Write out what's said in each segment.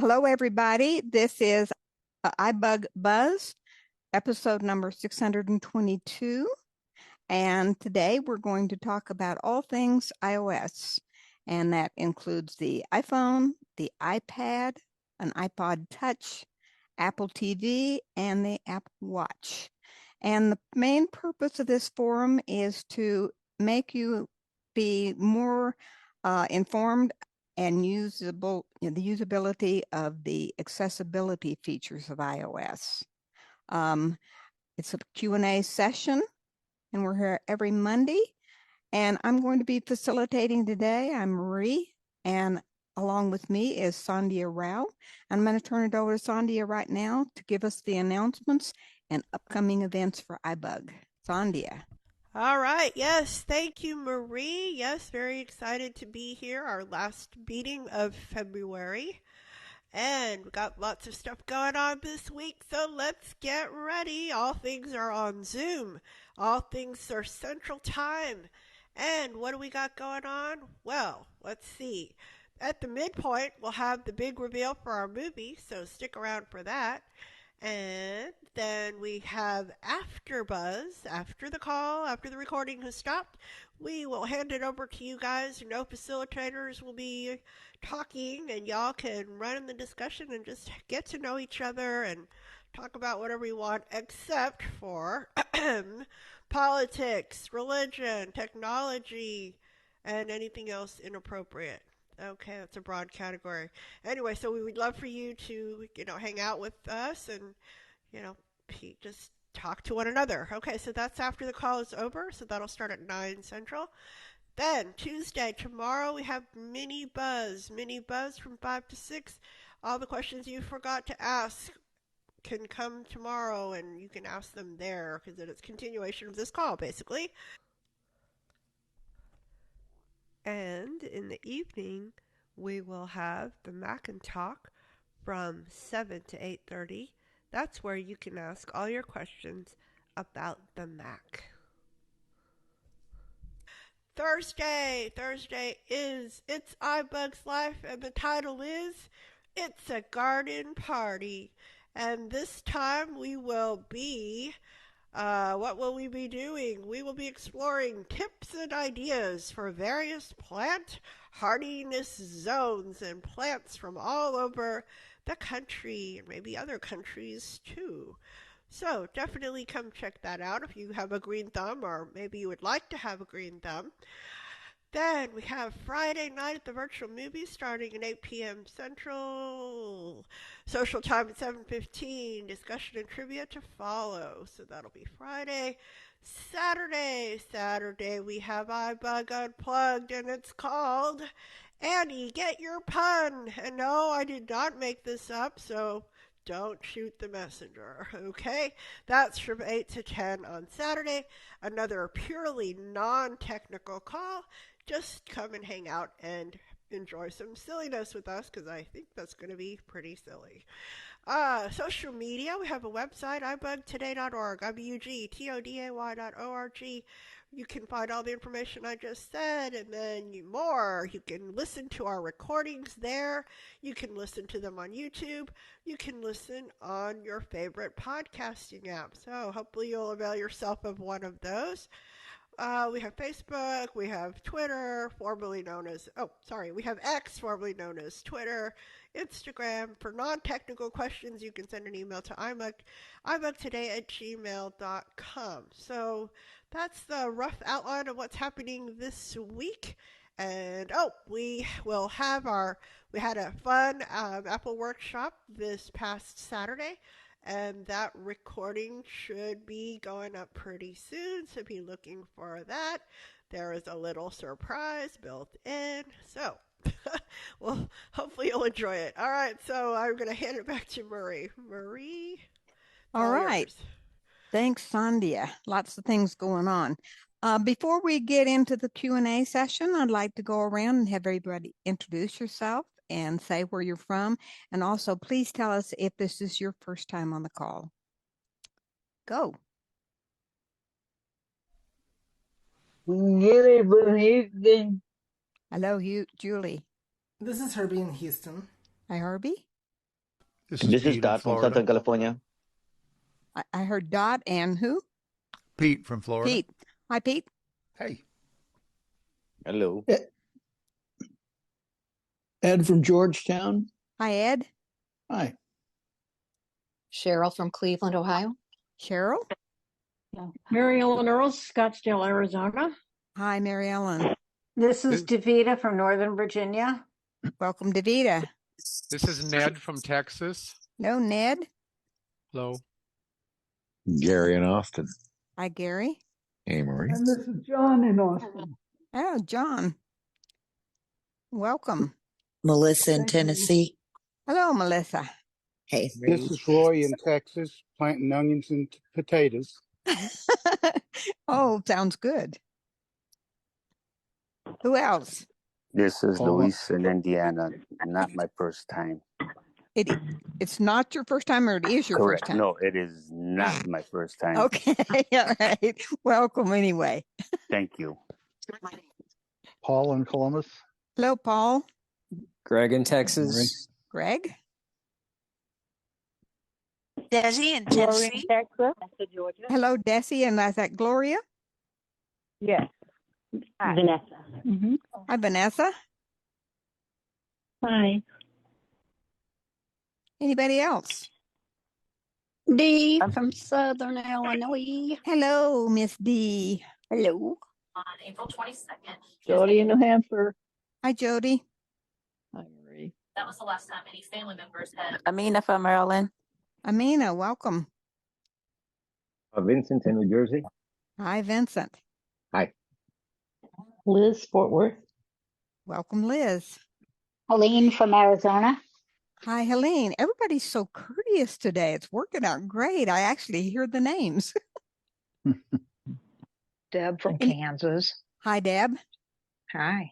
Hello, everybody. This is iBUG Buzz, episode number 622. And today we're going to talk about all things iOS. And that includes the iPhone, the iPad, an iPod Touch, Apple TV, and the Apple Watch. And the main purpose of this forum is to make you be more informed and usable, the usability of the accessibility features of iOS. Um, it's a Q&A session, and we're here every Monday. And I'm going to be facilitating today. I'm Marie, and along with me is Sandhya Rao. I'm going to turn it over to Sandhya right now to give us the announcements and upcoming events for iBUG. Sandhya. All right. Yes. Thank you, Marie. Yes. Very excited to be here. Our last meeting of February. And we got lots of stuff going on this week. So let's get ready. All things are on Zoom. All things are Central Time. And what do we got going on? Well, let's see. At the midpoint, we'll have the big reveal for our movie. So stick around for that. And then we have after buzz, after the call, after the recording has stopped, we will hand it over to you guys. No facilitators will be talking, and y'all can run in the discussion and just get to know each other and talk about whatever you want, except for politics, religion, technology, and anything else inappropriate. Okay, that's a broad category. Anyway, so we would love for you to, hang out with us and, you know, just talk to one another. Okay, so that's after the call is over. So that'll start at 9 Central. Then Tuesday, tomorrow, we have mini buzz from 5 to 6. All the questions you forgot to ask can come tomorrow and you can ask them there because it's continuation of this call, basically. And in the evening, we will have the Mac and Talk from 7 to 8:30. That's where you can ask all your questions about the Mac. Thursday is It's iBug's Life, and the title is It's a Garden Party. And this time we will be what will we be doing? We will be exploring tips and ideas for various plant hardiness zones and plants from all over the country and maybe other countries too. So definitely come check that out if you have a green thumb or maybe you would like to have a green thumb. Then we have Friday night at the virtual movies starting at 8 p.m. Central. Social time at 7:15. Discussion and trivia to follow. So that'll be Friday. Saturday we have iBug Unplugged and it's called Annie, Get Your Pun. And no, I did not make this up, so don't shoot the messenger, okay? That's from 8 to 10 on Saturday. Another purely non-technical call. Just come and hang out and enjoy some silliness with us because I think that's going to be pretty silly. Social media, we have a website, ibugtoday.org, ibugtoday.org. You can find all the information I just said and then more. You can listen to our recordings there. You can listen to them on YouTube. You can listen on your favorite podcasting app. So hopefully you'll avail yourself of one of those. We have Facebook, we have Twitter, formerly known as, we have X, formerly known as Twitter, Instagram. For non-technical questions, you can send an email to ibugtoday@gmail.com. So that's the rough outline of what's happening this week. And we had a fun Apple workshop this past Saturday, and that recording should be going up pretty soon, so be looking for that. There is a little surprise built in, so well, hopefully you'll enjoy it. All right, so I'm going to hand it back to Marie. Marie, it's All all right. yours. Thanks, Sandhya. Lots of things going on. Before we get into the Q&A session, I'd like to go around and have everybody introduce yourself and say where you're from. And also, please tell us if this is your first time on the call. Go. Gilly from Houston. Hello, Julie. This is Herbie in Houston. Hi, Herbie. This is This is Pete in Dot from Florida. Southern California. I heard Dot and who? Pete from Florida. Pete. Hi, Pete. Hey. Hello. Ed from Georgetown. Hi, Ed. Hi. Cheryl from Cleveland, Ohio. Cheryl. Mary Ellen Earls, Scottsdale, Arizona. Hi, Mary Ellen. This is Davita from Northern Virginia. Welcome, Davita. This is Ned from Texas. No, Ned. Hello. Gary in Austin. Hi, Gary. Hey, Marie. And this is John in Austin. Oh, John. Welcome. Melissa in Tennessee. Hello, Melissa. Hey. This is Roy in Texas, planting onions and potatoes. Oh, sounds good. Who else? This is Luis in Indiana. Not my first time. It's not your first time, or it is your Correct. first time? No, it is not my first time. Okay. All right. Welcome anyway. Thank you. Paul in Columbus. Hello, Paul. Greg in Texas. Greg. Desi in Tennessee. Texas. Hello, Desi, and is that Gloria? Yes. Hi. Vanessa. Hi, Vanessa. Hi. Anybody else? Dee from Southern Illinois. Hello, Miss D. Hello. On April 22nd. Jody in New Hampshire. Hi, Jody. Hi, Marie. That was the last time any family members had. Amina from Maryland. Amina, welcome. Vincent in New Jersey. Hi, Vincent. Hi. Liz, Fort Worth. Welcome, Liz. Helene from Arizona. Hi, Helene. Everybody's so courteous today. It's working out great. I actually hear the names. Deb from Kansas. Hi, Deb. Hi.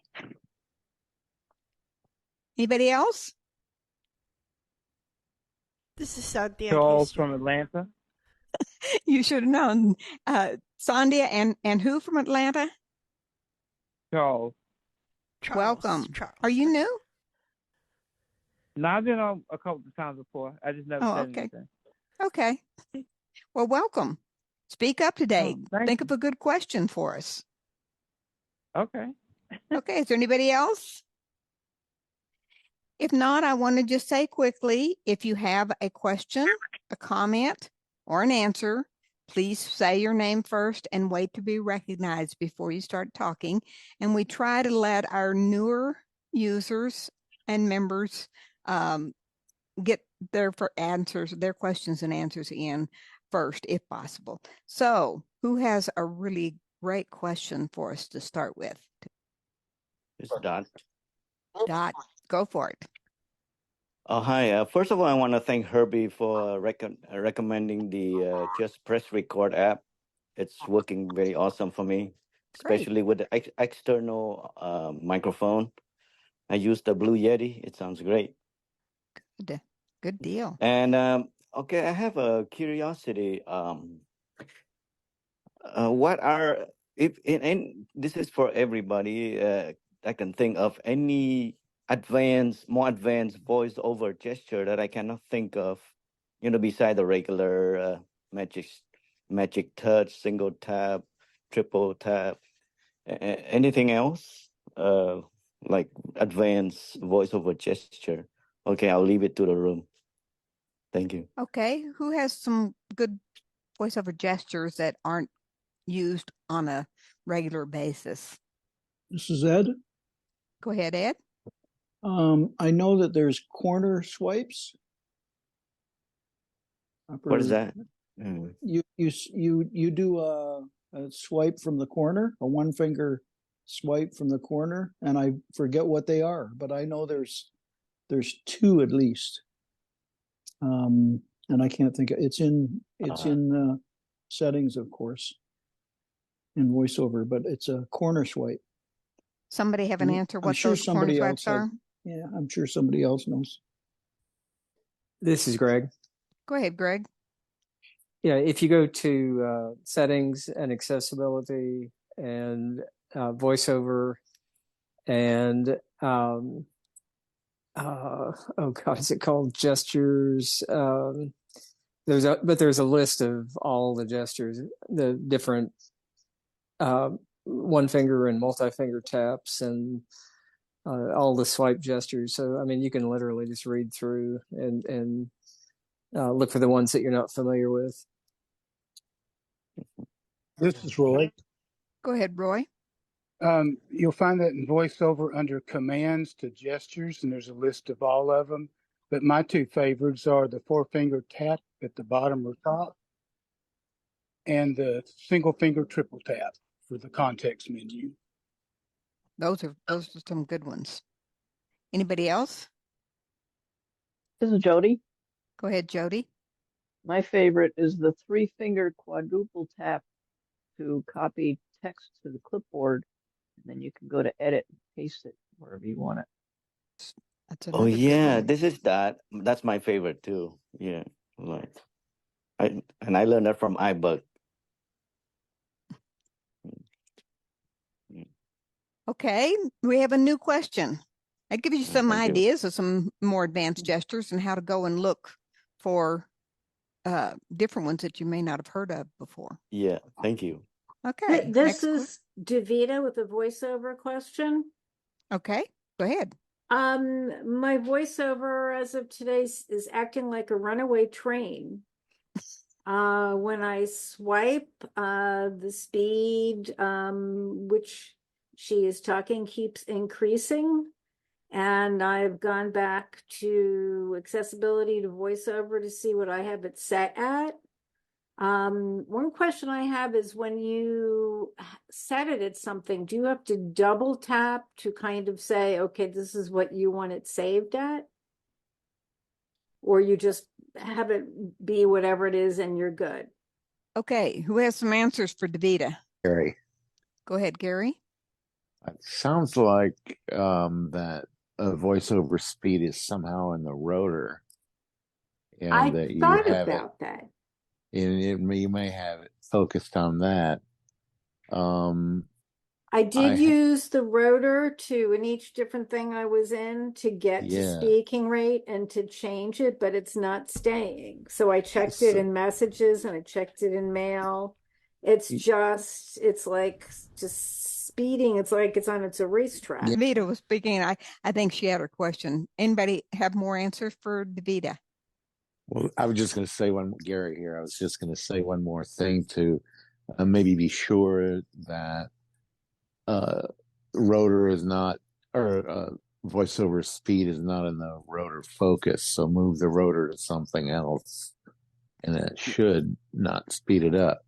Anybody else? This is Sandhya. Charles from Atlanta. You should have known. Sandhya and who from Atlanta? Charles. Welcome. Charles. Are you new? No, I've been on a couple of times before. I just never said anything. Okay. Well, welcome. Speak up today. Think you. of a good question for us. Okay. Okay. Is there anybody else? If not, I want to just say quickly, if you have a question, a comment, or an answer, please say your name first and wait to be recognized before you start talking. And we try to let our newer users and members get their questions and answers in first, if possible. So who has a really great question for us to start with? It's Dot. Dot, go for it. Hi. First of all, I want to thank Herbie for recommending the Just Press Record app. It's working very awesome for me, especially with the external microphone. I use the Blue Yeti. It sounds great. Good deal. And okay, I have a curiosity. What are if in this is for everybody? I can think of any more advanced voice-over gesture that I cannot think of. Beside the regular magic touch, single tap, triple tap. Anything else? Like advanced voice-over gesture. Okay, I'll leave it to the room. Thank you. Okay, who has some good voiceover gestures that aren't used on a regular basis? This is Ed. Go ahead, Ed. I know that there's corner swipes. What is that? You do a swipe from the corner, a one finger swipe from the corner, and I forget what they are, but I know there's two at least. And I can't think of it's in settings, of course, in VoiceOver, but it's a corner swipe. Somebody have an answer what those corner swipes are? Yeah, I'm sure somebody else knows. This is Greg. Go ahead, Greg. Yeah, if you go to settings and accessibility and VoiceOver and oh God, is it called gestures? There's a list of all the gestures, the different one finger and multi-finger taps, and all the swipe gestures. So I mean, you can literally just read through and look for the ones that you're not familiar with. This is Roy. Go ahead, Roy. You'll find that in VoiceOver under commands to gestures, and there's a list of all of them. But my two favorites are the 4-finger tap at the bottom or top and the single finger triple tap for the context menu. Those are some good ones. Anybody else? This is Jody. Go ahead, Jody. My favorite is the 3-finger quadruple tap to copy text to the clipboard, and then you can go to edit and paste it wherever you want it. That's Oh yeah, this is that. That's my favorite too. Yeah, like I learned that from iBUG. Okay, we have a new question. I give you some Thank you. ideas of some more advanced gestures and how to go and look for different ones that you may not have heard of before. Yeah, thank you. Okay. This is Davita with a voiceover question. Okay, go ahead. My voiceover as of today is acting like a runaway train. When I swipe, the speed which she is talking keeps increasing. And I've gone back to accessibility to voiceover to see what I have it set at. One question I have is when you set it at something, do you have to double tap to kind of say, okay, this is what you want it saved at? Or you just have it be whatever it is and you're good? Okay, who has some answers for Davita? Gary. Go ahead, Gary. It sounds like that voiceover speed is somehow in the rotor, and I that you thought have about it, that. and you may have it focused on that. I did use the rotor to, in each different thing I was in, to get to Yeah. speaking rate and to change it, but it's not staying. So I checked it in messages and I checked it in mail. It's like just speeding. It's like it's on its a racetrack. Davita was speaking. I think she had her question. Anybody have more answers for Davita? Well, I was just going to say Gary here. I was just going to say one more thing to maybe be sure that rotor is not, or voiceover speed is not in the rotor focus. So move the rotor to something else, and it should not speed it up.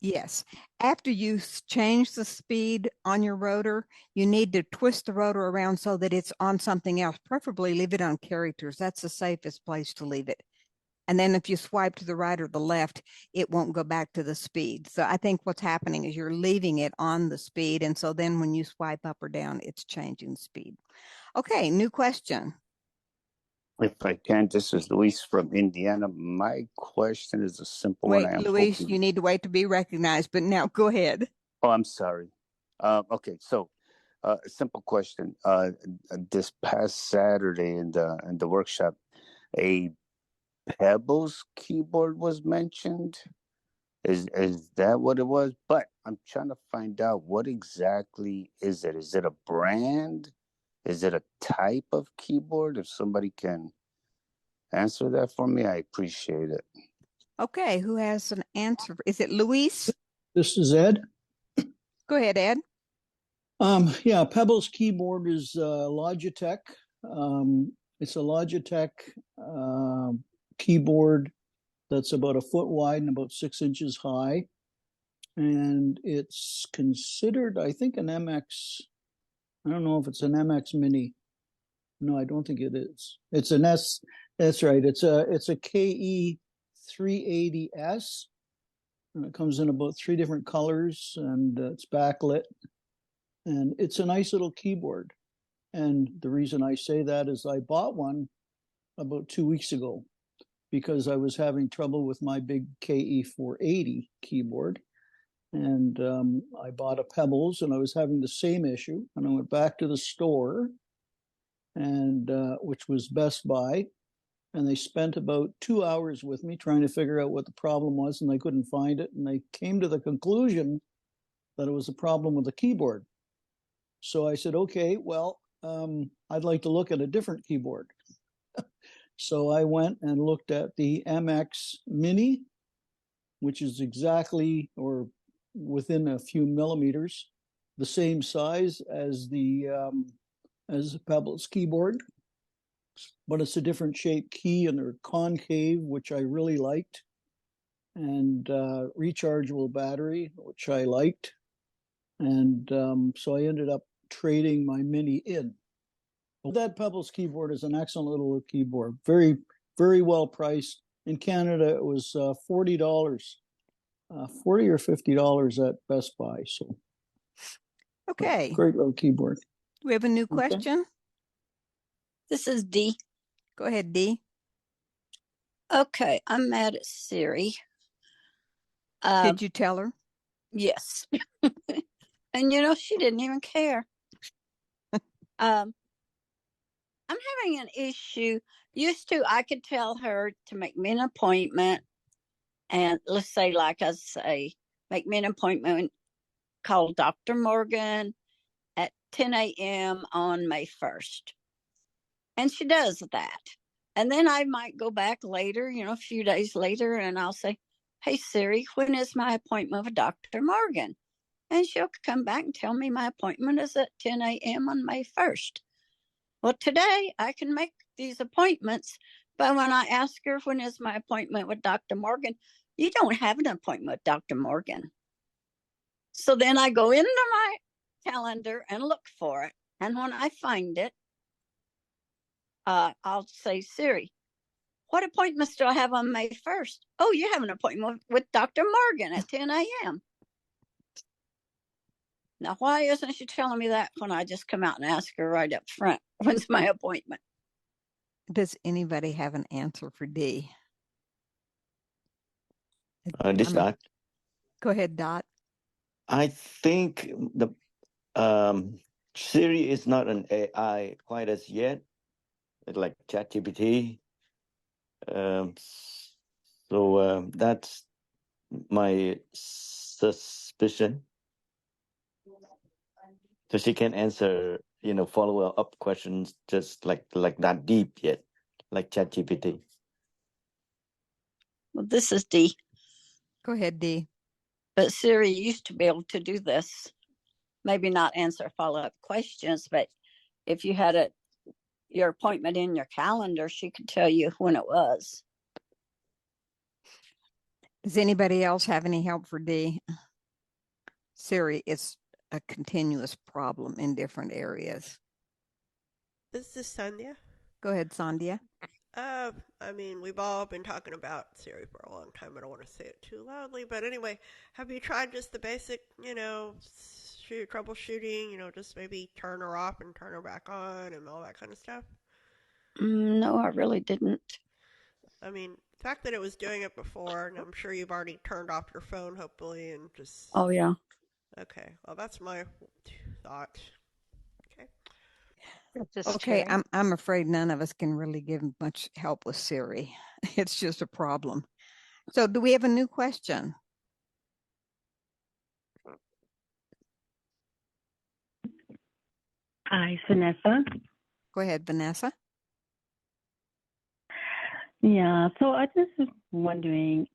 Yes. After you change the speed on your rotor, you need to twist the rotor around so that it's on something else. Preferably leave it on characters. That's the safest place to leave it. And then if you swipe to the right or the left, it won't go back to the speed. So I think what's happening is you're leaving it on the speed. And so then when you swipe up or down, it's changing speed. Okay, new question. If I can, this is Luis from Indiana. My question is a simple one. Wait, Luis, you need to wait to be recognized, but now go ahead. Oh, I'm sorry. Okay, so a simple question. This past Saturday in the workshop, a Pebbles keyboard was mentioned. Is that what it was? But I'm trying to find out what exactly is it? Is it a brand? Is it a type of keyboard? If somebody can answer that for me, I appreciate it. Okay, who has an answer? Is it Luis? This is Ed. Go ahead, Ed. Yeah, Pebbles keyboard is Logitech. It's a Logitech keyboard that's about a foot wide and about 6 inches high. And it's considered, I think, an MX. I don't know if it's an MX Mini. No, I don't think it is. It's an S. That's right. It's a KE 380S. And it comes in about 3 different colors, and it's backlit. And it's a nice little keyboard. And the reason I say that is I bought one about 2 weeks ago because I was having trouble with my big KE 480 keyboard. And I bought a Pebbles, and I was having the same issue. And I went back to the store, and which was Best Buy. And they spent about 2 hours with me trying to figure out what the problem was, and they couldn't find it. And they came to the conclusion that it was a problem with the keyboard. So I said, okay, well, I'd like to look at a different keyboard. So I went and looked at the MX Mini, which is exactly or within a few millimeters the same size as the Pebbles keyboard, but it's a different shaped key, and they're concave, which I really liked, and rechargeable battery, which I liked. And so I ended up trading my Mini in. That Pebbles keyboard is an excellent little keyboard, very, very well priced. In Canada, it was $40, $40 or $50 at Best Buy. So, Okay. Great little keyboard. Do we have a new question? Okay. This is Dee. Go ahead, Dee. Okay, I'm mad at Siri. Did you tell her? Yes. And she didn't even care. I'm having an issue. Used to, I could tell her to make me an appointment. And let's say, make me an appointment, call Dr. Morgan at 10 a.m. on May 1st. And she does that. And then I might go back later, a few days later, and I'll say, hey, Siri, when is my appointment with Dr. Morgan? And she'll come back and tell me my appointment is at 10 a.m. on May 1st. Well, today I can make these appointments, but when I ask her when is my appointment with Dr. Morgan, you don't have an appointment with Dr. Morgan. So then I go into my calendar and look for it. And when I find it, I'll say, Siri, what appointments do I have on May 1st? Oh, you have an appointment with Dr. Morgan at 10 a.m. Now, why isn't she telling me that when I just come out and ask her right up front, when's my appointment? Does anybody have an answer for Dee? Dot. Go ahead, Dot. I think the Siri is not an AI quite as yet. It's like ChatGPT. So that's my suspicion. So she can answer, follow-up questions just like that deep yet, like ChatGPT. Well, this is Dee. Go ahead, Dee. But Siri used to be able to do this. Maybe not answer follow-up questions, but if you had your appointment in your calendar, she could tell you when it was. Does anybody else have any help for Dee? Siri, it's a continuous problem in different areas. This is Sandhya. Go ahead, Sandhya. We've all been talking about Siri for a long time. I don't want to say it too loudly, but anyway, have you tried just the basic, troubleshooting, just maybe turn her off and turn her back on and all that kind of stuff? No, I really didn't. The fact that it was doing it before, and I'm sure you've already turned off your phone, hopefully, and just... Oh, yeah. Okay, well, that's my thought. Okay, I'm afraid none of us can really give much help with Siri. It's just a problem. So do we have a new question? Hi, Vanessa. Go ahead, Vanessa. Yeah, so I just was wondering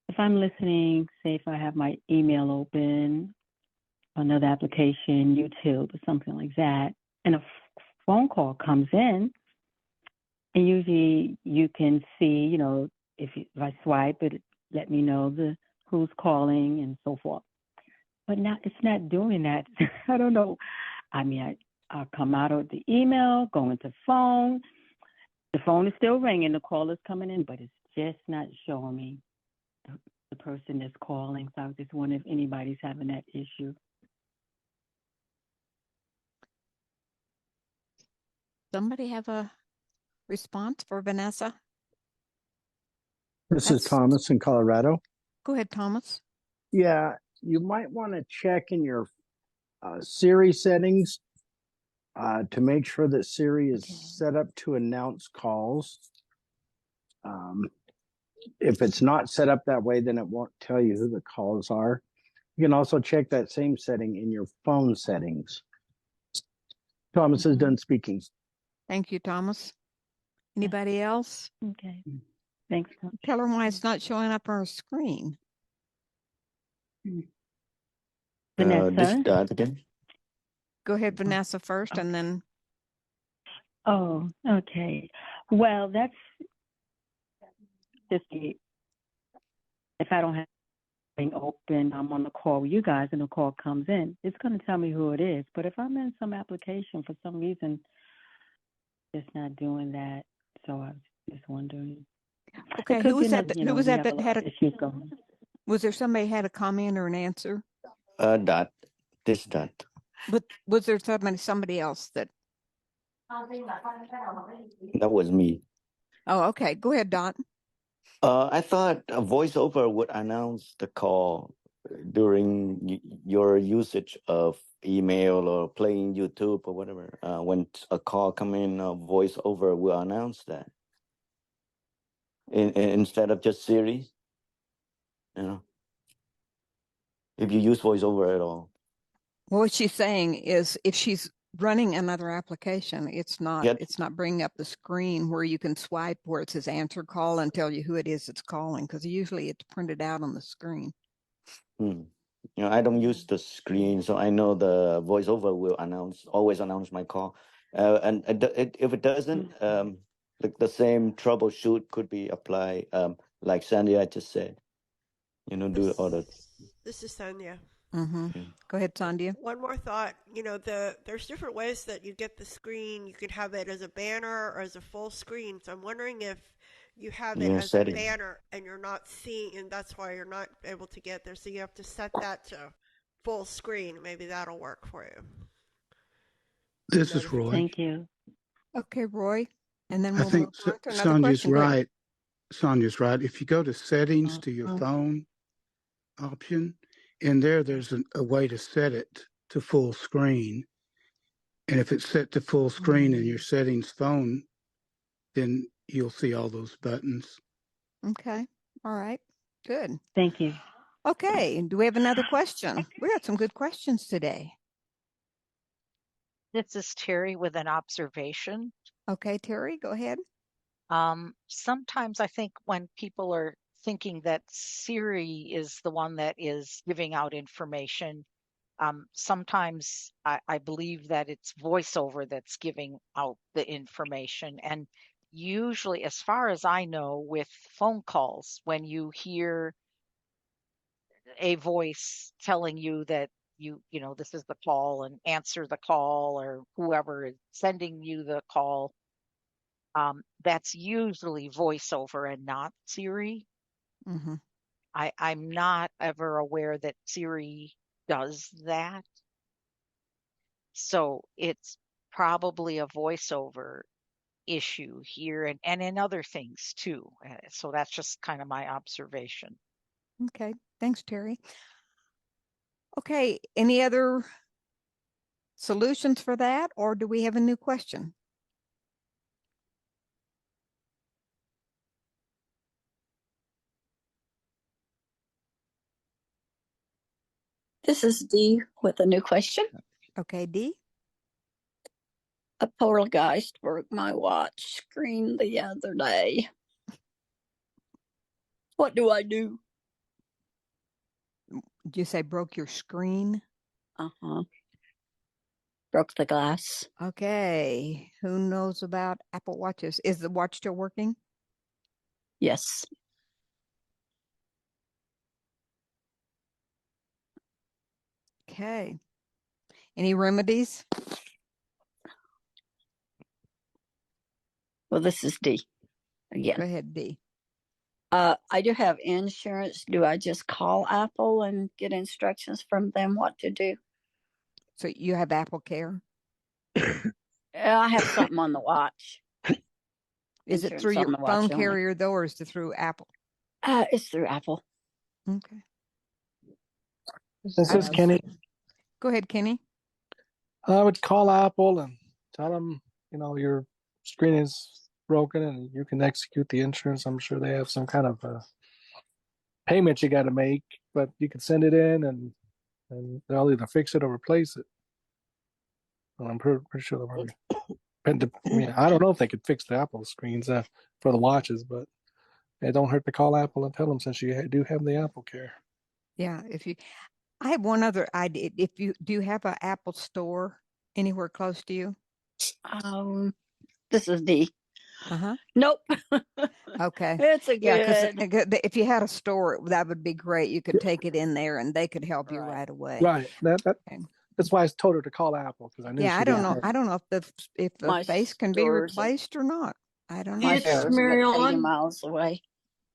if I'm listening, say if I have my email open, another application, YouTube or something like that, and a phone call comes in, and usually you can see, if I swipe it, let me know who's calling and so forth. But now it's not doing that. I don't know. I'll come out of the email, go into phone. The phone is still ringing. The call is coming in, but it's just not showing me the person that's calling. So I was just wondering if anybody's having that issue. Somebody have a response for Vanessa? This is Thomas in Colorado. Go ahead, Thomas. Yeah, you might want to check in your Siri settings to make sure that Siri is set up to announce calls. If it's not set up that way, then it won't tell you who the calls are. You can also check that same setting in your phone settings. Thomas is done speaking. Thank you, Thomas. Anybody else? Okay. Thanks. Tell her why it's not showing up on her screen. This dot again. Go ahead, Vanessa, first, and then. Oh, okay. Well, that's just if I don't have anything open, I'm on the call with you guys and the call comes in, it's going to tell me who it is. But if I'm in some application for some reason, it's not doing that. So I was just wondering. Okay, who was that? Who was that had a issues going? Was there somebody had a comment or an answer? Dot. This dot. But was there somebody else that? That was me. Oh, okay. Go ahead, Dot. I thought a voiceover would announce the call during your usage of email or playing YouTube or whatever. When a call come in, a voiceover will announce that. Instead of just Siri, if you use voiceover at all. Well, what she's saying is, if she's running another application, it's not bringing up the screen where you can swipe where it says answer call and tell you who it is that's calling, because usually it's printed out on the screen. I don't use the screen, so I know the voiceover will always announce my call. And if it doesn't, the same troubleshoot could be applied, like Sandhya just said. Do all the. This is Sandhya. Go ahead, Sandhya. One more thought. There's different ways that you get the screen. You could have it as a banner or as a full screen. So I'm wondering if you have it as a banner and you're not seeing, and that's why you're not able to get there. So you have to set that to full screen. Maybe that'll work for you. This is Roy. Thank you. Okay, Roy. And then we'll I think move on to another question. right. Sonia's right. If you go to settings to your phone option, in there's a way to set it to full screen. And if it's set to full screen in your settings phone, then you'll see all those buttons. Okay. All right. Good. Thank you. Okay. Do we have another question? We got some good questions today. This is Terry with an observation. Okay, Terry, go ahead. Sometimes I think when people are thinking that Siri is the one that is giving out information, sometimes I believe that it's voiceover that's giving out the information. And usually, as far as I know, with phone calls, when you hear a voice telling you that this is the call and answer the call, or whoever is sending you the call, that's usually voiceover and not Siri. I'm not ever aware that Siri does that. So it's probably a voiceover issue here and in other things too. So that's just kind of my observation. Okay. Thanks, Terry. Okay. Any other solutions for that, or do we have a new question? This is Dee with a new question. Okay, Dee. A poltergeist broke my watch screen the other day. What do I do? Did you say broke your screen? Broke the glass. Okay. Who knows about Apple Watches? Is the watch still working? Yes. Okay. Any remedies? Well, this is Dee again. Go ahead, Dee. I do have insurance. Do I just call Apple and get instructions from them what to do? So you have Apple Care? I have something on the watch. Is it through your phone carrier, though, or is it through Apple? It's through Apple. Okay. This is Kenny. Go ahead, Kenny. I would call Apple and tell them, your screen is broken and you can execute the insurance. I'm sure they have some kind of payment you got to make, but you can send it in and they'll either fix it or replace it. And I'm pretty sure they'll probably. I don't know if they could fix the Apple screens for the watches, but it don't hurt to call Apple and tell them since you do have the Apple Care. Yeah, I have one other idea. If you do have an Apple store anywhere close to you? This is D. Uh-huh. Nope. Okay. It's a Yeah, because good. if you had a store, that would be great. You could take it in there and they could help you right away. Right. That's why I told her to call Apple because I knew Yeah, she I don't didn't know. have it. I don't know if the My face can be store's replaced or not. I don't My know. store's about 80 miles away.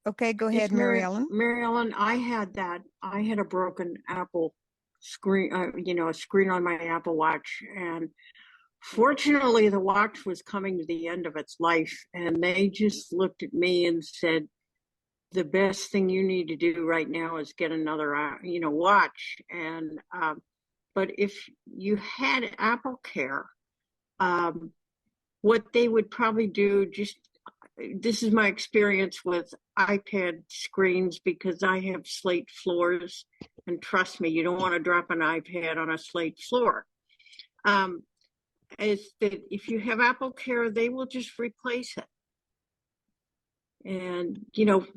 Okay, go It's ahead, Mary Ellen. Mary Ellen, I had a broken Apple screen, a screen on my Apple Watch. And fortunately, the watch was coming to the end of its life. And they just looked at me and said, the best thing you need to do right now is get another, watch. And, but if you had Apple Care, what they would probably do, this is my experience with iPad screens because I have slate floors, and trust me, you don't want to drop an iPad on a slate floor. Is that if you have Apple Care, they will just replace it. And,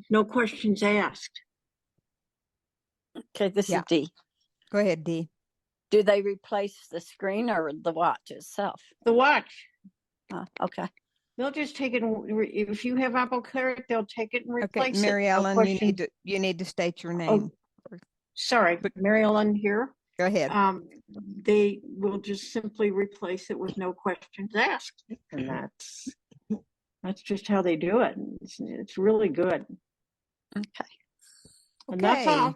no questions asked. Okay, this is D. Go ahead, D. Do they replace the screen or the watch itself? The watch. Okay. They'll just take it. If you have Apple Care, they'll take it and replace it. Mary No Ellen, question. you need to state your name. Sorry, Mary Ellen here. Go ahead. They will just simply replace it with no questions asked, and that's just how they do it. It's really good. Okay. And that's all.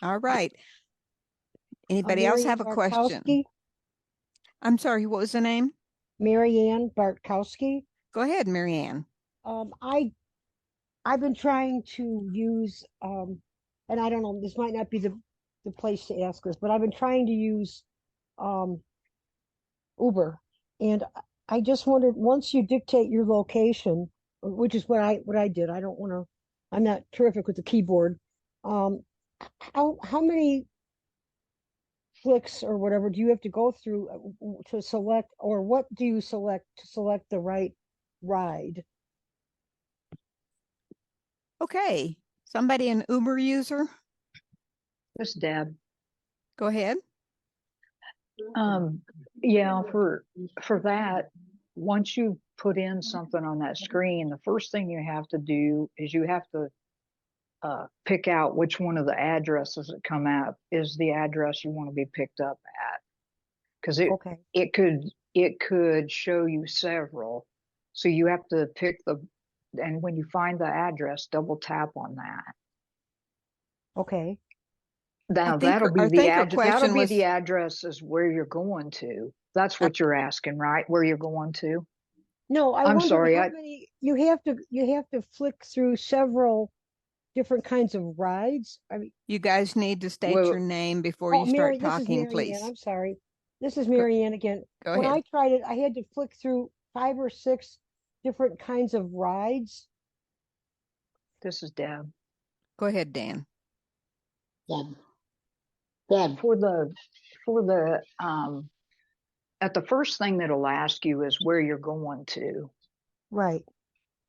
All right. Anybody else have a question? I'm sorry, what was the name? Marianne Bartkowski. Go ahead, Marianne. I've been trying to use and I don't know, this might not be the place to ask this, but I've been trying to use Uber, and I just wondered, once you dictate your location, which is what I did. I'm not terrific with the keyboard. How many clicks or whatever do you have to go through to select, or what do you select to select the right ride? Okay. Somebody an Uber user? This Deb. Go ahead. Yeah, for that, once you put in something on that screen, the first thing you have to do is you have to pick out which one of the addresses that come up is the address you want to be picked up at, because it could show you several, so you have to pick and when you find the address, double tap on that. Okay. Now that'll be the address is where you're going to. That's what you're asking, right? Where you're going to? No, I'm sorry. How many you have to flick through several different kinds of rides. I mean, you guys need to state your name before you start talking, please. I'm sorry. This is Marianne again. Go ahead. When I tried it, I had to flick through 5 or 6 different kinds of rides. This is Deb. Go ahead, Dan. Deb. For the at the first thing that it'll ask you is where you're going to. Right.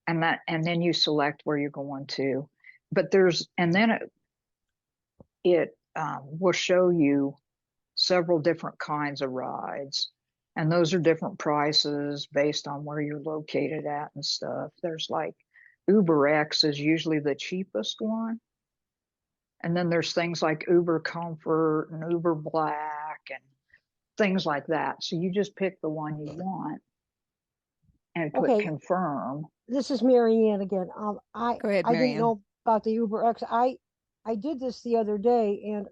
And then you select where you're going to. But then it will show you several different kinds of rides, and those are different prices based on where you're located at and stuff. There's like UberX is usually the cheapest one, and then there's things like Uber Comfort and Uber Black and things like that. So you just pick the one you want and click confirm. This is Marianne again. Go ahead, I Marianne. didn't know about the UberX. I did this the other day, and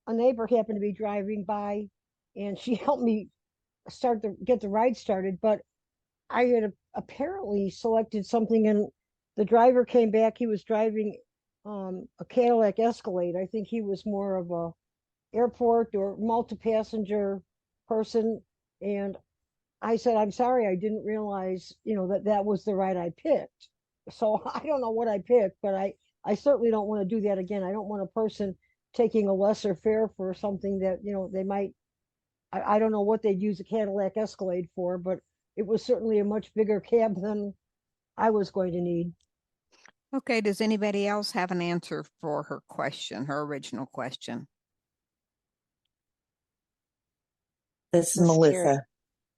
a neighbor happened to be driving by, and she helped me get the ride started. But I had apparently selected something, and the driver came back. He was driving a Cadillac Escalade. I think he was more of a airport or multi-passenger person, and I said, I'm sorry, I didn't realize, that was the ride I picked. So I don't know what I picked, but I certainly don't want to do that again. I don't want a person taking a lesser fare for something that, they might, I don't know what they'd use a Cadillac Escalade for, but it was certainly a much bigger cab than I was going to need. Okay, does anybody else have an answer for her question, her original question? This is That's Melissa. scary.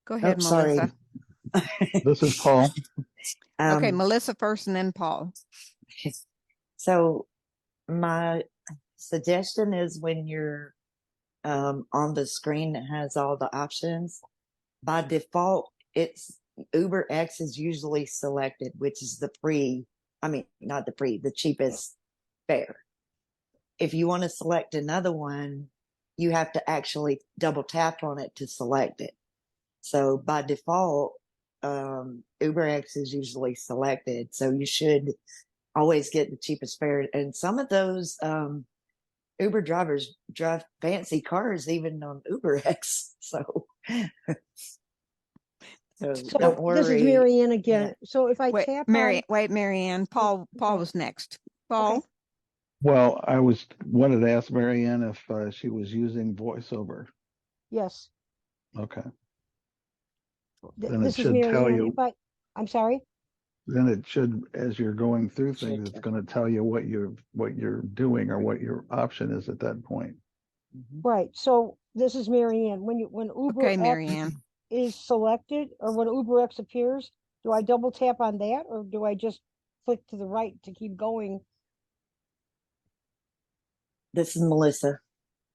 Go ahead, Oh, sorry. Melissa. This is Paul. Okay, Um, Melissa first and then Paul. so my suggestion is when you're on the screen that has all the options, by default, it's Uber X is usually selected, which is not the cheapest fare. If you want to select another one, you have to actually double tap on it to select it. So by default, Uber X is usually selected. So you should always get the cheapest fare. And some of those Uber drivers drive fancy cars even on Uber X. So, so don't worry. This is Marianne again. Yeah. So if I tap on Marianne, Paul was next. Paul. Okay. Well, I wanted to ask Marianne if she was using voiceover. Yes. Okay. Then This it is should tell Marianne. you. I'm sorry. Then it should, as you're going through things, it's going to tell you what you're doing or what your option is at that point. Right. So this is Marianne. When Uber Okay, X Marianne. is selected, or when Uber X appears, do I double tap on that, or do I just click to the right to keep going? This is Melissa.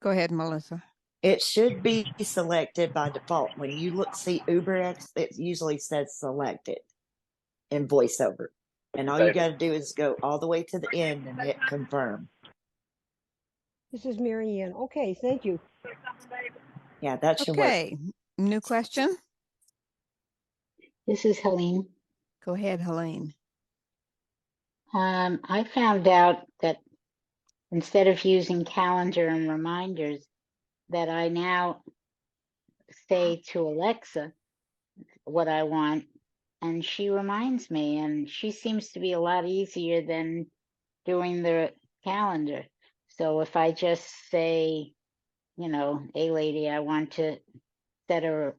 Go ahead, Melissa. It should be selected by default. When you see Uber X, it usually says selected in voiceover. And all you got to do is go all the way to the end and hit confirm. This is Marianne. Okay, thank you. Yeah, that should work. Okay, new question. This is Helene. Go ahead, Helene. I found out that instead of using calendar and reminders, that I now say to Alexa what I want, and she reminds me, and she seems to be a lot easier than doing the calendar. So if I just say, hey lady, I want to set an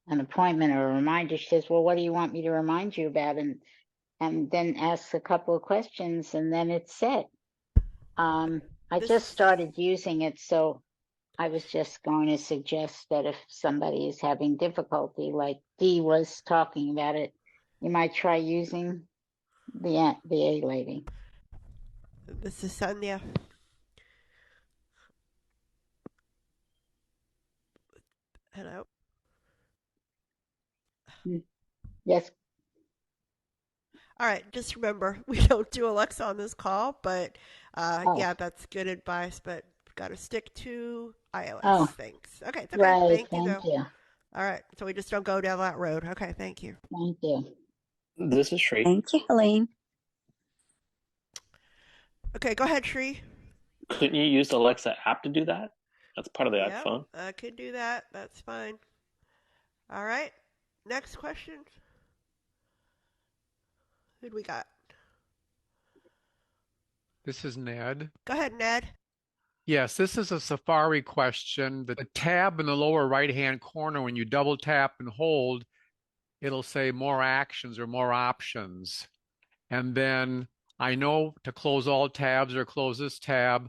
appointment or a reminder, she says, well, what do you want me to remind you about? And then asks a couple of questions, and then it's set. I just started using it, so I was just going to suggest that if somebody is having difficulty, like Dee was talking about it, you might try using the A lady. This is Sandhya. Hello. Yes. All right, just remember, we don't do Alexa on this call, but yeah, that's good advice, but got to stick to iOS things. Okay, it's okay. Right, Thank you, though. you. All right, so we just don't go down that road. Okay, thank you. Thank you. This is Shree. Thank you, Helene. Okay, go ahead, Shree. Couldn't you use the Alexa app to do that? That's part of the Yeah, iPhone. I could do that. That's fine. All right, next question. Who'd we got? This is Ned. Go ahead, Ned. Yes, this is a Safari question. The tab in the lower right-hand corner, when you double tap and hold, it'll say more actions or more options. And then I know to close all tabs or close this tab,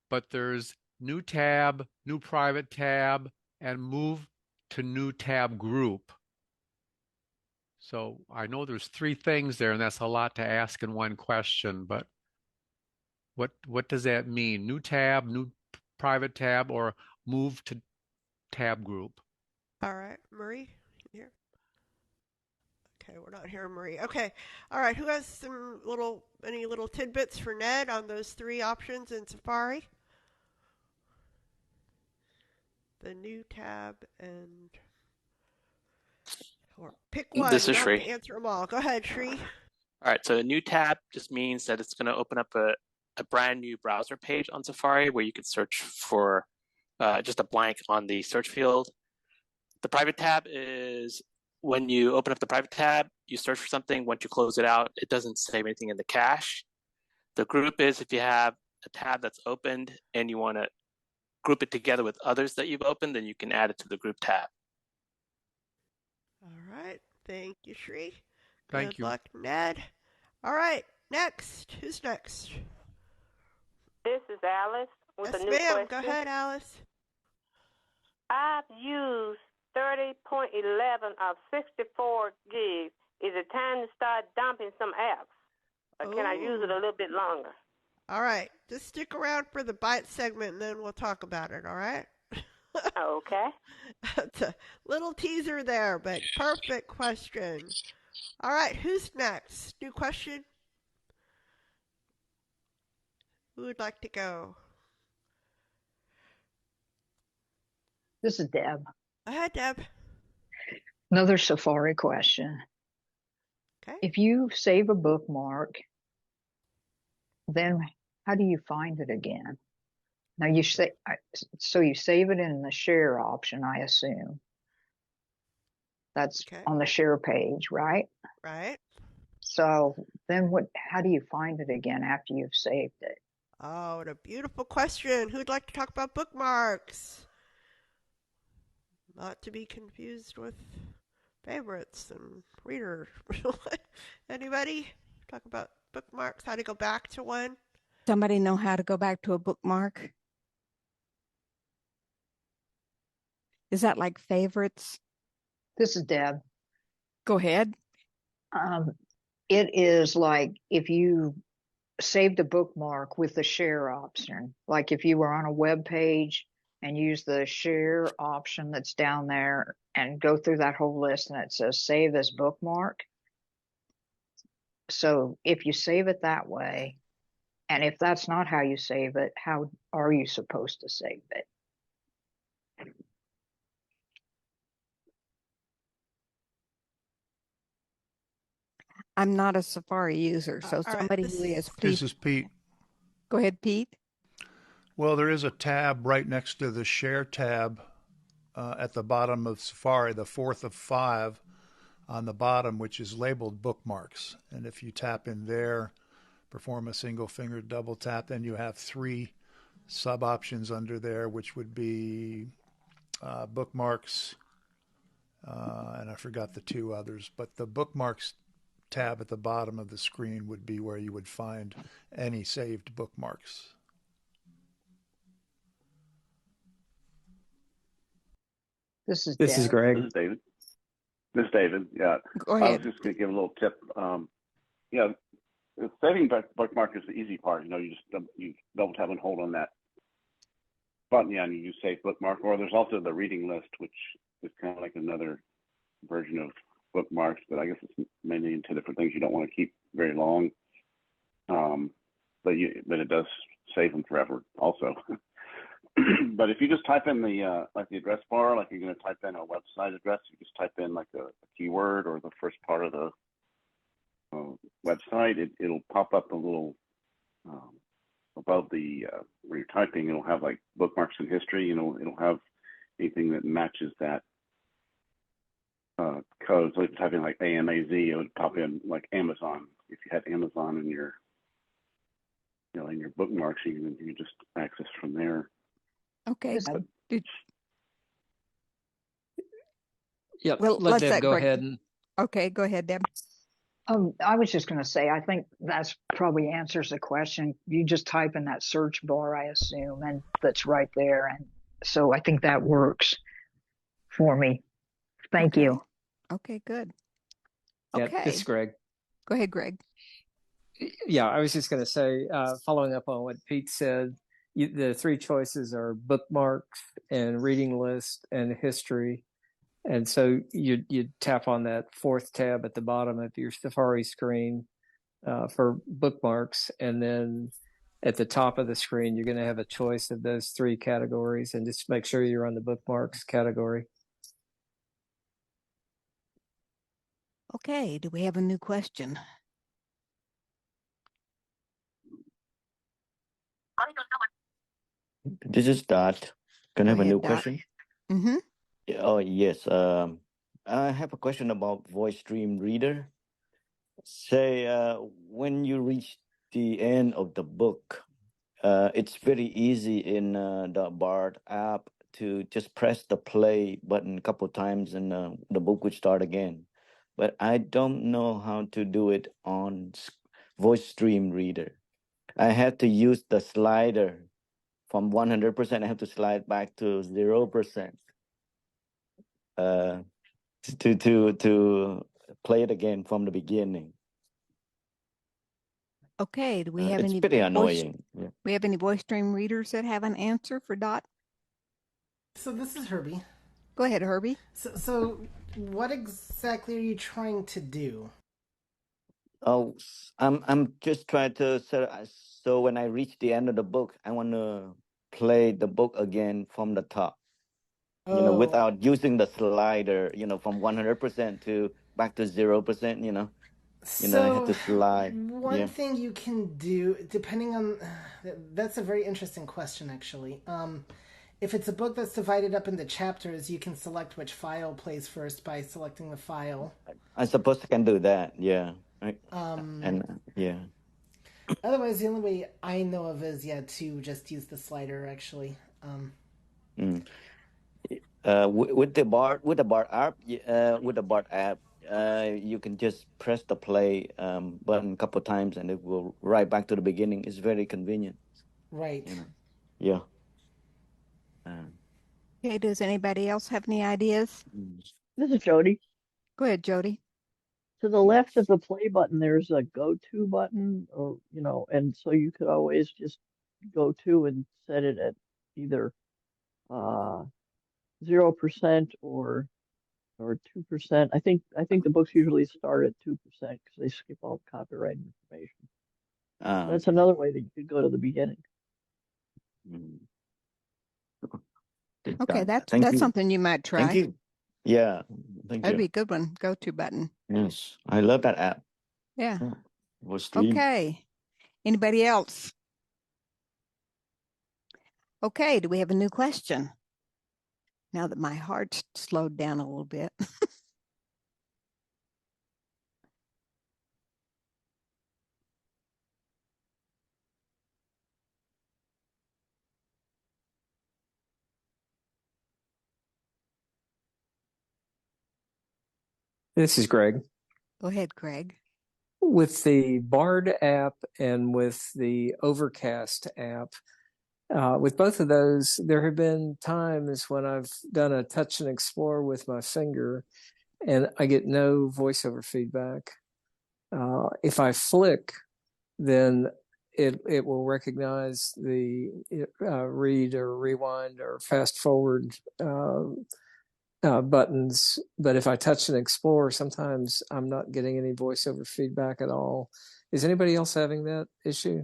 but there's new tab, new private tab, and move to new tab group. So I know there's 3 things there, and that's a lot to ask in one question, but what does that mean? New tab, new private tab, or move to tab group? All right, Marie, here. Okay, we're not hearing Marie. Okay, all right. Who has any little tidbits for Ned on those 3 options in Safari? The new tab or pick one. This You is don't have Shree. to answer them all. Go ahead, Shree. All right, so a new tab just means that it's going to open up a brand new browser page on Safari where you can search for just a blank on the search field. The private tab is when you open up the private tab, you search for something. Once you close it out, it doesn't save anything in the cache. The group is if you have a tab that's opened and you want to group it together with others that you've opened, then you can add it to the group tab. All right. Thank you, Sri. Thank Good you. luck, Ned. All right. Next. Who's next? This is Alice with Yes, a new ma'am. question. Go ahead, Alice. I've used 30.11 of 64 gigs. Is it time to start dumping some apps? Or can I use it a little bit longer? All right. Just stick around for the bite segment and then we'll talk about it, all right? Okay. That's a little teaser there, but perfect question. All right. Who's next? New question? Who would like to go? This is Deb. Go ahead, Deb. Another Safari question. Okay. If you save a bookmark, then how do you find it again? Now you say, so you save it in the share option, I assume. That's on the share page, right? Right. So then how do you find it again after you've saved it? Oh, what a beautiful question. Who'd like to talk about bookmarks? Not to be confused with favorites and readers. Anybody? Talk about bookmarks, how to go back to one? Somebody know how to go back to a bookmark? Is that like favorites? This is Deb. Go ahead. It is like if you saved a bookmark with the share option, like if you were on a web page and use the share option that's down there and go through that whole list and it says save as bookmark. So if you save it that way, and if that's not how you save it, how are you supposed to save it? I'm not a Safari user, so somebody who is, please. This is Pete. Go ahead, Pete. Well, there is a tab right next to the Share tab at the bottom of Safari, the fourth of 5 on the bottom, which is labeled Bookmarks. And if you tap in there, perform a single finger double tap, then you have 3 sub options under there, which would be Bookmarks, and I forgot the 2 others. But the Bookmarks tab at the bottom of the screen would be where you would find any saved bookmarks. This is Greg. This is David. Yeah. Go ahead. I was just going to give a little tip. Yeah, saving bookmark is the easy part. You double tap and hold on that button, and you save bookmark. Or there's also the reading list, which is kind of like another version of bookmarks, but I guess it's mainly into different things you don't want to keep very long. But it does save them forever also. But if you just type in the address bar, like you're going to type in a website address, you just type in like a keyword or the first part of the website, it'll pop up a little above the where you're typing. It'll have like bookmarks in history. It'll have anything that matches that code. So if you type in like AMAZ, it would pop in like Amazon. If you have Amazon in your in your bookmarks, you can just access from there. Okay. Yep. Well, let Deb go ahead. Okay, go ahead, Deb. I was just going to say, I think that's probably answers the question. You just type in that search bar, I assume, and that's right there. And so I think that works for me. Thank you. Okay, good. Okay. Yeah, this is Greg. Go ahead, Greg. Yeah, I was just going to say, following up on what Pete said, the 3 choices are bookmarks and reading list and history. And so you tap on that 4th tab at the bottom of your Safari screen for bookmarks. And then at the top of the screen, you're going to have a choice of those 3 categories, and just make sure you're on the bookmarks category. Okay, do we have a new question? This is Dot. Can I have a new Dot. question? Mm-hmm. Oh, yes. I have a question about voice stream reader. Say, when you reach the end of the book, it's very easy in the Bard app to just press the play button a couple times and the book would start again. But I don't know how to do it on voice stream reader. I have to use the slider from 100%. I have to slide back to 0%. Uh, to play it again from the beginning. Okay, do we have It's any pretty voice? annoying. Yeah. We have any voice stream readers that have an answer for Dot? So this is Herbie. Go ahead, Herbie. So what exactly are you trying to do? Oh, I'm just trying to so when I reach the end of the book, I want to play the book again from the top. Oh, Without using the slider. From 100% to back to 0%. I have so to slide. one Yeah. thing you can do, depending on, that's a very interesting question, actually. If it's a book that's divided up into chapters, you can select which file plays first by selecting the file. I suppose I can do that. Yeah. Right. Um, And yeah. Otherwise, the only way I know of is to just use the slider. Actually, Mm. With the Bard app, you can just press the play button a couple times and it will right back to the beginning. It's very convenient. right. Yeah. Uh, Okay, does anybody else have any ideas? This is Jody. Go ahead, Jody. To the left of the play button, there's a go to button, or, and so you could always just go to and set it at either 0% or 2%. I think the books usually start at 2% because they skip all the copyright information. That's another way that you could go to the beginning. Okay, Thank that's you. something you might try. Thank you. Yeah. Thank That'd you. be a good one. Go to button. Yes. I love that app. Yeah. Was stream. Okay. Anybody else? Okay, do we have a new question? Now that my heart's slowed down a little bit. This is Greg. Go ahead, Greg. With the Bard app and with the Overcast app, with both of those, there have been times when I've done a touch and explore with my finger and I get no voiceover feedback. If I flick, then it will recognize the read or rewind or fast forward buttons. But if I touch and explore, sometimes I'm not getting any voiceover feedback at all. Is anybody else having that issue?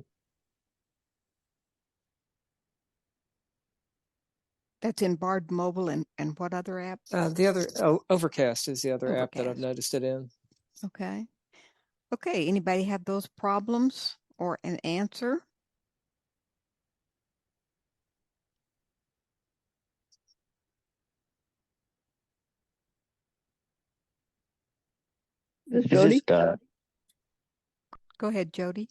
That's in Bard Mobile and what other apps? The other Overcast is the other app that I've noticed it in. Okay. Okay. Anybody have those problems or an answer? This is Jody. Go ahead, Jody.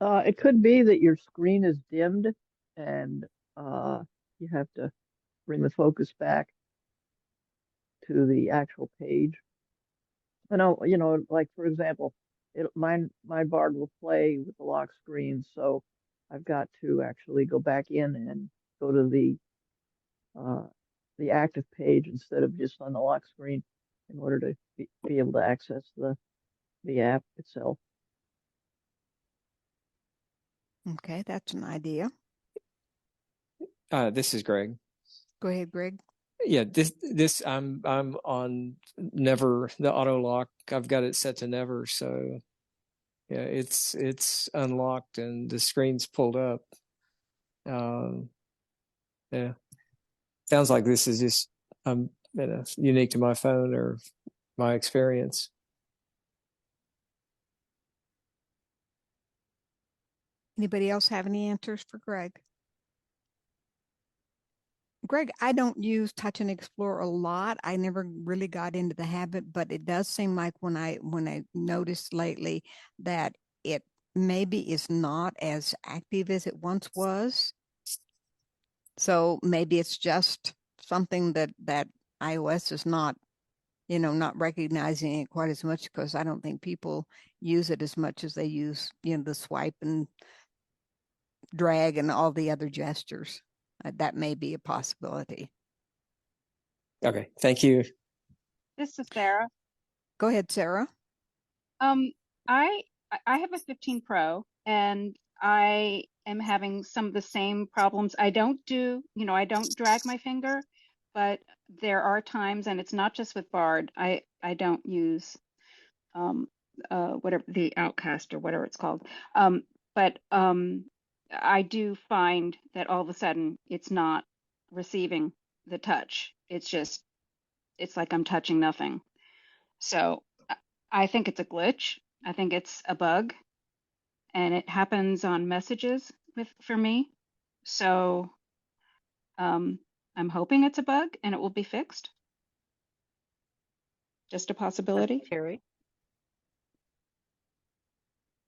It could be that your screen is dimmed and you have to bring the focus back to the actual page. I know, like for example, my Bard will play with the lock screen, so I've got to actually go back in and go to the active page instead of just on the lock screen in order to be able to access the app itself. Okay, that's an idea. This is Greg. Go ahead, Greg. Yeah, this I'm on never the auto lock. I've got it set to never, so yeah, it's unlocked and the screen's pulled up. Yeah, sounds like this is just unique to my phone or my experience. Anybody else have any answers for Greg? Greg, I don't use Touch and Explore a lot. I never really got into the habit, but it does seem like when I noticed lately that it maybe is not as active as it once was. So maybe it's just something that iOS is not, not recognizing it quite as much, because I don't think people use it as much as they use, the swipe and drag and all the other gestures. That may be a possibility. Okay, thank you. This is Sarah. Go ahead, Sarah. I have a 15 Pro, and I am having some of the same problems. I don't drag my finger, but there are times, and it's not just with Bard. I don't use whatever the Outcast or whatever it's called. But I do find that all of a sudden it's not receiving the touch. It's like I'm touching nothing. So I think it's a glitch. I think it's a bug, and it happens on messages for me. So I'm hoping it's a bug and it will be fixed. Just a possibility. Terry.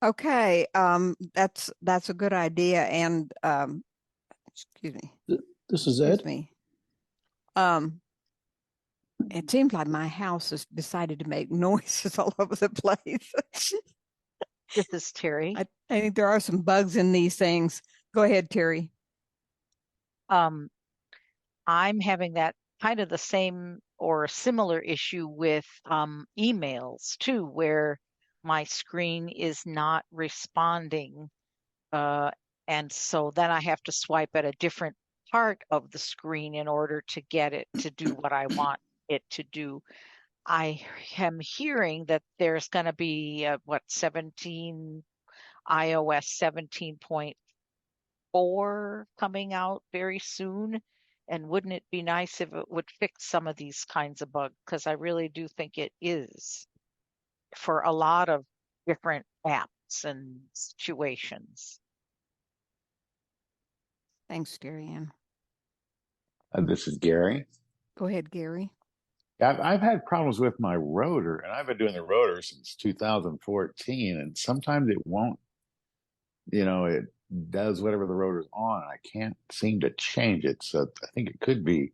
Okay, that's a good idea. And excuse me. This is Ed. Excuse me. It seems like my house has decided to make noises all over the place. This is Terry. I think there are some bugs in these things. Go ahead, Terry. I'm having that kind of the same or a similar issue with emails too, where my screen is not responding. And so then I have to swipe at a different part of the screen in order to get it to do what I want it to do. I am hearing that there's going to be iOS 17.4 coming out very soon. And wouldn't it be nice if it would fix some of these kinds of bugs? Because I really do think it is for a lot of different apps and situations. Thanks, Gary Ann. This is Gary. Go ahead, Gary. I've had problems with my rotor, and I've been doing the rotor since 2014, and sometimes it won't, it does whatever the rotor's on. I can't seem to change it. So I think it could be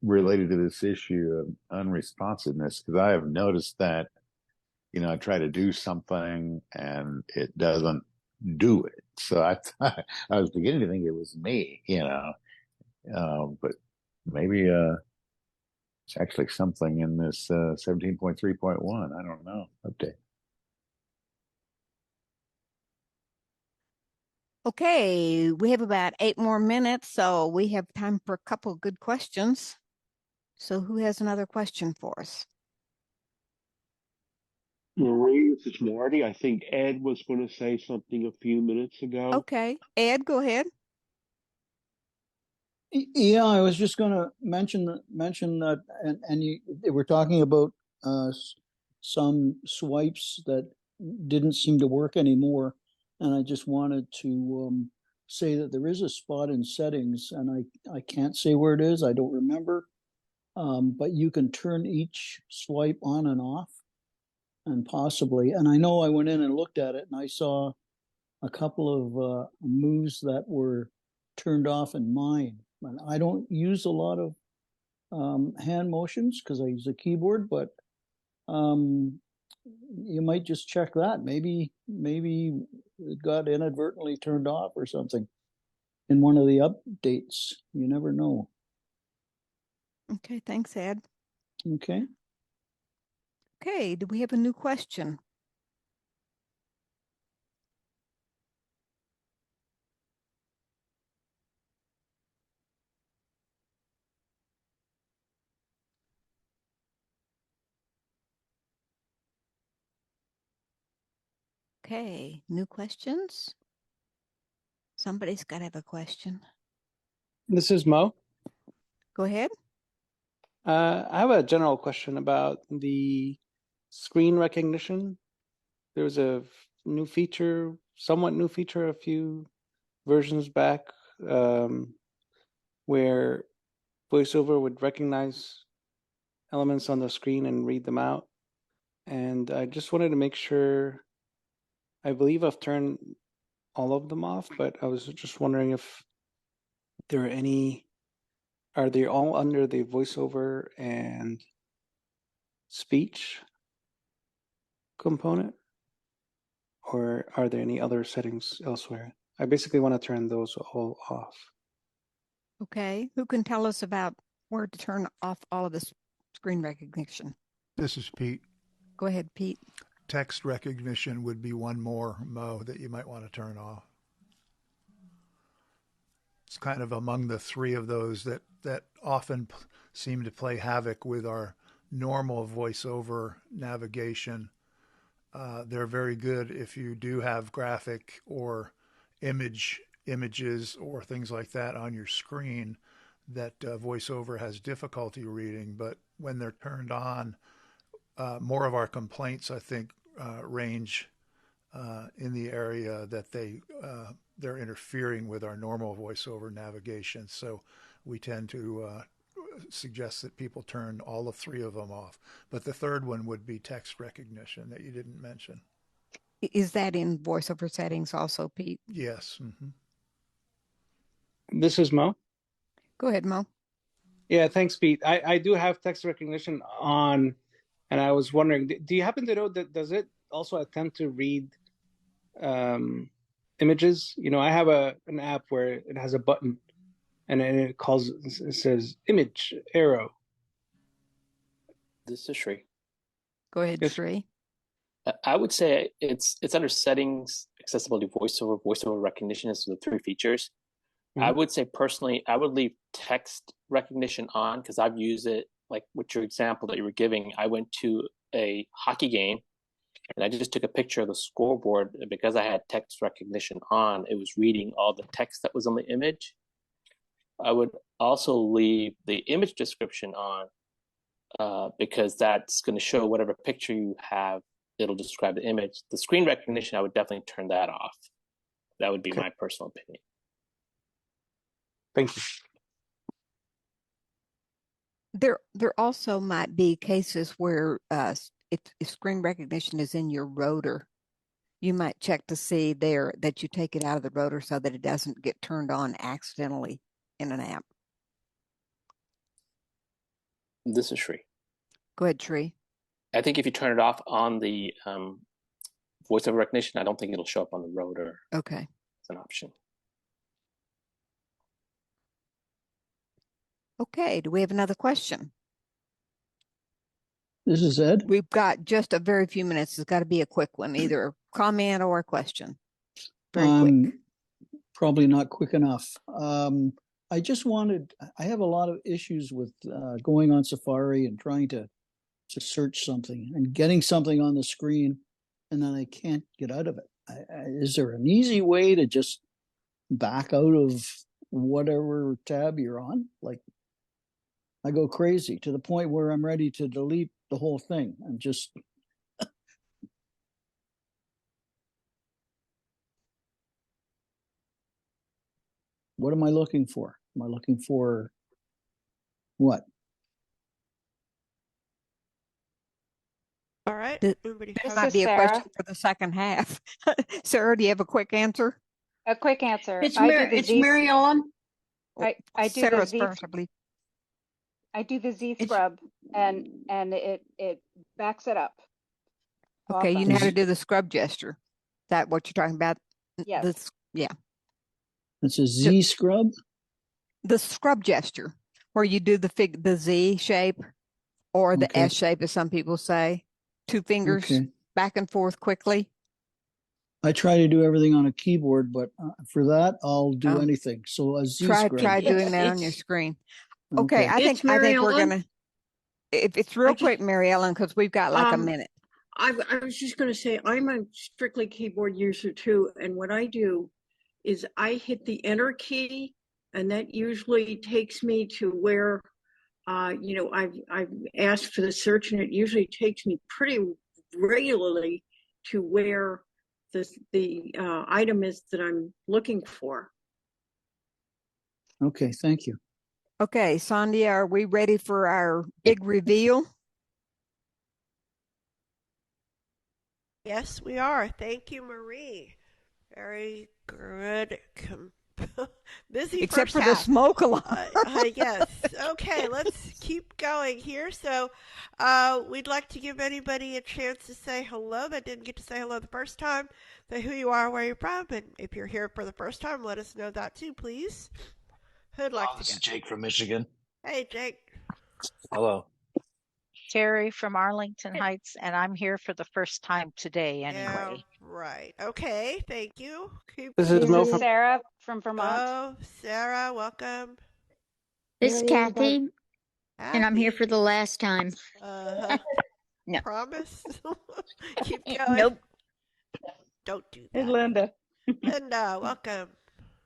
related to this issue of unresponsiveness, because I have noticed that, I try to do something and it doesn't do it. So I was beginning to think it was me, but maybe it's actually something in this 17.3.1. I don't know. Update. Okay, we have about 8 more minutes, so we have time for a couple of good questions. So who has another question for us? Marie, this is Marty. I think Ed was going to say something a few minutes ago. Okay, Ed, go ahead. Yeah, I was just going to mention that, and you were talking about some swipes that didn't seem to work anymore, and I just wanted to say that there is a spot in settings, and I can't say where it is. I don't remember, but you can turn each swipe on and off, and possibly. And I know I went in and looked at it, and I saw a couple of moves that were turned off in mine. And I don't use a lot of hand motions because I use a keyboard, but you might just check that. Maybe it got inadvertently turned off or something in one of the updates. You never know. Okay, thanks, Ed. Okay. Okay, do we have a new question? Okay, new questions? Somebody's got to have a question. This is Mo. Go ahead. I have a general question about the screen recognition. There was a somewhat new feature a few versions back, where VoiceOver would recognize elements on the screen and read them out. And I just wanted to make sure, I believe I've turned all of them off, but I was just wondering if there are any, are they all under the VoiceOver and speech component? Or are there any other settings elsewhere? I basically want to turn those all off. Okay, who can tell us about where to turn off all of this screen recognition? This is Pete. Go ahead, Pete. Text recognition would be one more, Mo, that you might want to turn off. It's kind of among the three of those that often seem to play havoc with our normal voiceover navigation. They're very good if you do have graphic or images or things like that on your screen that VoiceOver has difficulty reading. But when they're turned on, more of our complaints, I think, range in the area that they're interfering with our normal VoiceOver navigation. So we tend to suggest that people turn all of three of them off. But the third one would be text recognition that you didn't mention. Is that in VoiceOver settings also, Pete? Yes. Mm-hmm. This is Mo. Go ahead, Mo. Yeah, thanks, Pete. I do have text recognition on, and I was wondering, do you happen to know that does it also attempt to read images? You know, I have an app where it has a button, and it says image arrow. This is Shri. Go ahead, Yes. Shri. I would say it's under settings, accessibility, voiceover recognition is the three features. I would say personally, I would leave text recognition on because I've used it, like with your example that you were giving. I went to a hockey game and I just took a picture of the scoreboard, and because I had text recognition on, it was reading all the text that was on the image. I would also leave the image description on because that's going to show whatever picture you have, it'll describe the image. The screen recognition, I would definitely turn that off. That would be my personal opinion. Thank you. There also might be cases where if screen recognition is in your rotor, you might check to see there that you take it out of the rotor so that it doesn't get turned on accidentally in an app. This is Shri. Go ahead, Shri. I think if you turn it off on the voiceover recognition, I don't think it'll show up on the rotor. Okay. It's an option. Okay, do we have another question? This is Ed. We've got just a very few minutes. It's got to be a quick one, either a comment or a question. Very quick. Probably not quick enough. I have a lot of issues with going on Safari and trying to search something and getting something on the screen, and then I can't get out of it. Is there an easy way to just back out of whatever tab you're on? Like, I go crazy to the point where I'm ready to delete the whole thing and just what am I looking for? Am I looking for what? All right. This might be a question for the second half. Sarah, do you have a quick answer? A quick answer. It's Mary Ellen. I do Sarah's the Z. first, I believe. I do the Z scrub, and it backs it up. Okay, you know how to do the scrub gesture. Is that what you're talking about? Yes. Yeah. It's a Z scrub? The scrub gesture, where you do the Z shape or the S shape, as some people say. Two fingers back and forth quickly. I try to do everything on a keyboard, but for that, I'll do anything. So a Z scrub. Try doing that on your screen. Okay, I think we're gonna. If it's real quick, Mary Ellen, because we've got like a minute. I was just going to say I'm a strictly keyboard user too, and what I do is I hit the enter key, and that usually takes me to where, I've asked for the search, and it usually takes me pretty regularly to where the item is that I'm looking for. Okay, thank you. Okay, Sandhya, are we ready for our big reveal? Yes, we are. Thank you, Marie. Very good. Busy Except first for the half. smoke alarm. Yes. Okay, let's keep going here. So, we'd like to give anybody a chance to say hello that didn't get to say hello the first time. Say who you are, where you're from, and if you're here for the first time, let us know that too, please. Who'd like to This go? is Jake from Michigan. Hey, Jake. Hello. Terry from Arlington Heights, and I'm here for the first time today Yeah, anyway. right. Okay, thank you. This is Mo from Sarah from Vermont. Oh, Sarah, welcome. This is Kathy, and I'm here Kathy. for the last time. No. Promise? Keep going. Nope. Don't do Hey, that. Linda. Linda, welcome.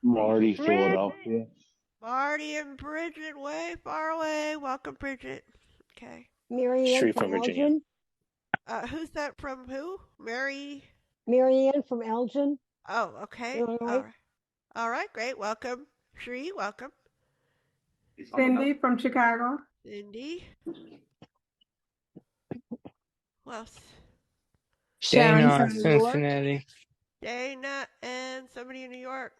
Marty, Philadelphia. Marty and Bridget, way far away. Welcome, Bridget. Okay. Marianne Sherry from from Virginia. Elgin. Who's that from who? Marianne from Elgin. Oh, okay. Illinois. All right, great. Welcome. Shree, welcome. Cindy from Chicago. Cindy. Who else? Sharon Dana, from New York. Cincinnati. Dana and somebody in New York.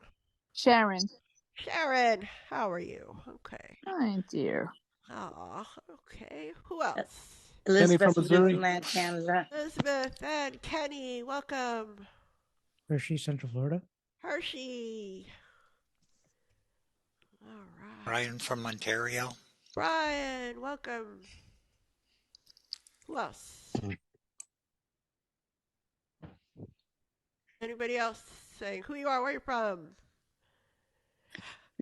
Sharon. Sharon, how are you? Okay. Hi, dear. Oh, okay. Who else? Elizabeth from Elizabeth Missouri. Newfoundland, Canada. Elizabeth and Kenny, welcome. Hershey, Central Florida. Hershey. All right. Brian from Ontario. Brian, welcome. Who else? Anybody else saying who you are, where you're from?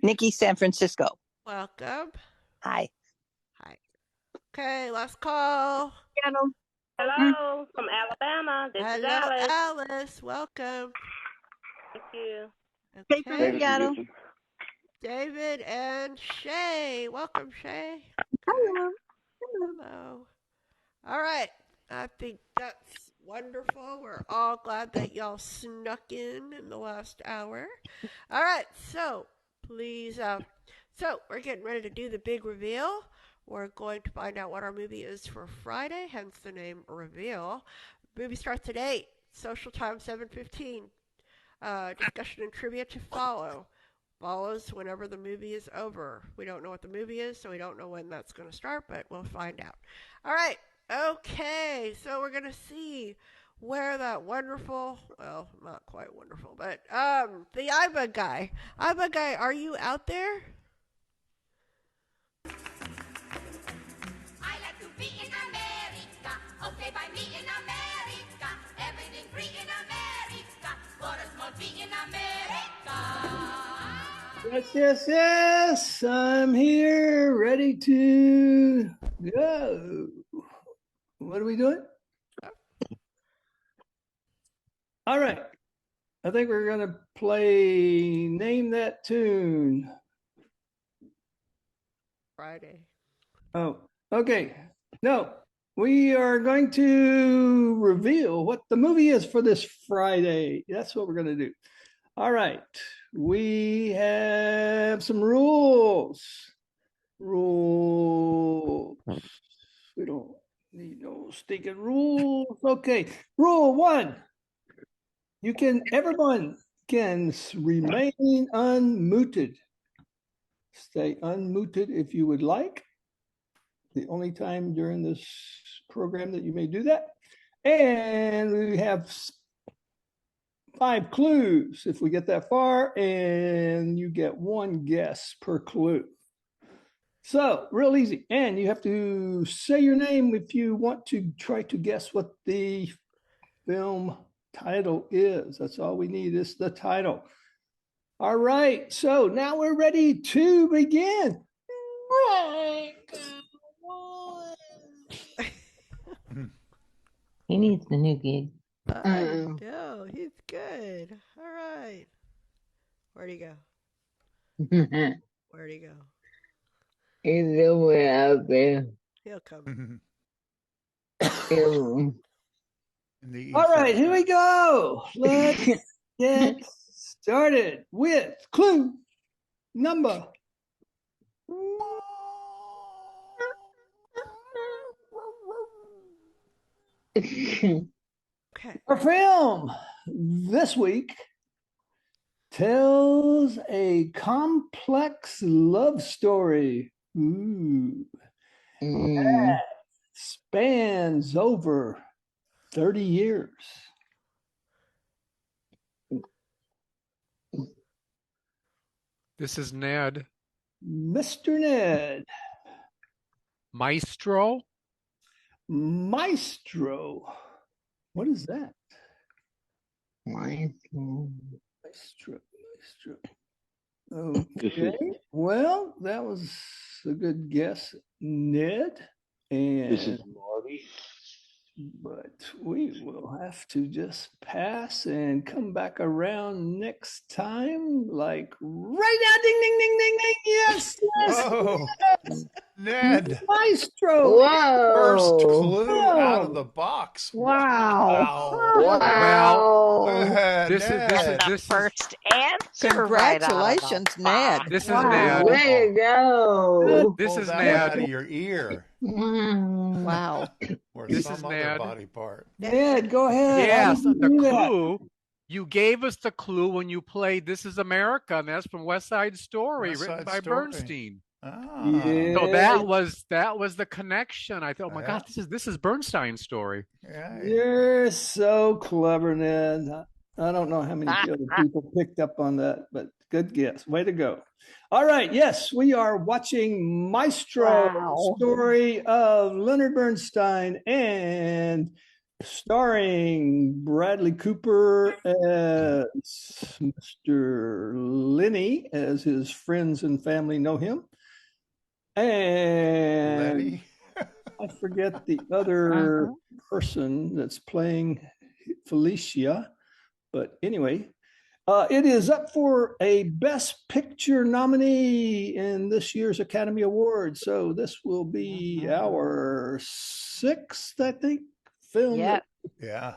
Nikki, San Francisco. Welcome. Hi. Hi. Okay, last call. Hello, from Alabama. This is Hello, Alice. Alice. Welcome. Thank you. Jake from Okay. Seattle. David and Shay. Welcome, Shay. Hello. Hello. All right. I think that's wonderful. We're all glad that y'all snuck in the last hour. All right. So please, so we're getting ready to do the big reveal. We're going to find out what our movie is for Friday, hence the name Reveal. The movie starts at 8. Social time 7:15. Discussion and trivia to follow. Follows whenever the movie is over. We don't know what the movie is, so we don't know when that's going to start, but we'll find out. All right. Okay. So we're going to see where that wonderful, well, not quite wonderful, but the iBUG guy. iBUG guy, are you out there? I like to be in America. Okay, by me in America. Everything free in America. For a small fee in America. Yes. I'm here, ready to go. What are we doing? All right. I think we're going to play Name That Tune. Friday. Oh, okay. No, we are going to reveal what the movie is for this Friday. That's what we're going to do. All right. We have some rules. We don't need no stinking rules. Okay. Rule 1. Everyone can remain unmuted. Stay unmuted if you would like. The only time during this program that you may do that. And we have 5 clues if we get that far, and you get 1 guess per clue. So, real easy. And you have to say your name if you want to try to guess what the film title is. That's all we need is the title. All right. So now we're ready to begin. He needs the new gig. I know, he's good. All right. Where'd he go? Where'd he go? He's somewhere out there. He'll come. All right, here we go. Let's get started with clue number 1. Okay. Our film this week tells a complex love story. Ooh. That spans over 30 years. This is Ned. Mr. Ned. Maestro? Maestro. What is that? Maestro. Okay. Well, that was a good guess, Ned. This is And Marty. but we will have to just pass and come back around next time, like right now. Ding, ding, ding, ding, ding. Yes, yes, Whoa. yes. Ned. Maestro. Whoa. First clue out of Whoa. the box. Wow. Well, Ned. this The is first answer right out of the Congratulations, Ned. box. this is Wow. Ned. Way to go. This Pulled is that one out Ned. of your ear Wow. Wow. or This some is other Ned. body part. Ned, go ahead. How Yes, did you the do that? clue. You gave us the clue when you played "This Is America," and that's from West Side Story, West written Side by Story. Bernstein. Ah. So Yeah. that was the connection. I thought, oh my God, this is Bernstein's story. Yeah. You're so clever, Ned. I don't know how many other people picked up on that, but good guess. Way to go. All right. Yes, we are watching Maestro, Wow. story of Leonard Bernstein, and starring Bradley Cooper as Mr. Lenny, as his friends and family know him. And Lenny? I forget the other person that's playing Felicia, but anyway, it is up for a Best Picture nominee in this year's Academy Award. So this will be our sixth, I think, film. Yep. Yeah.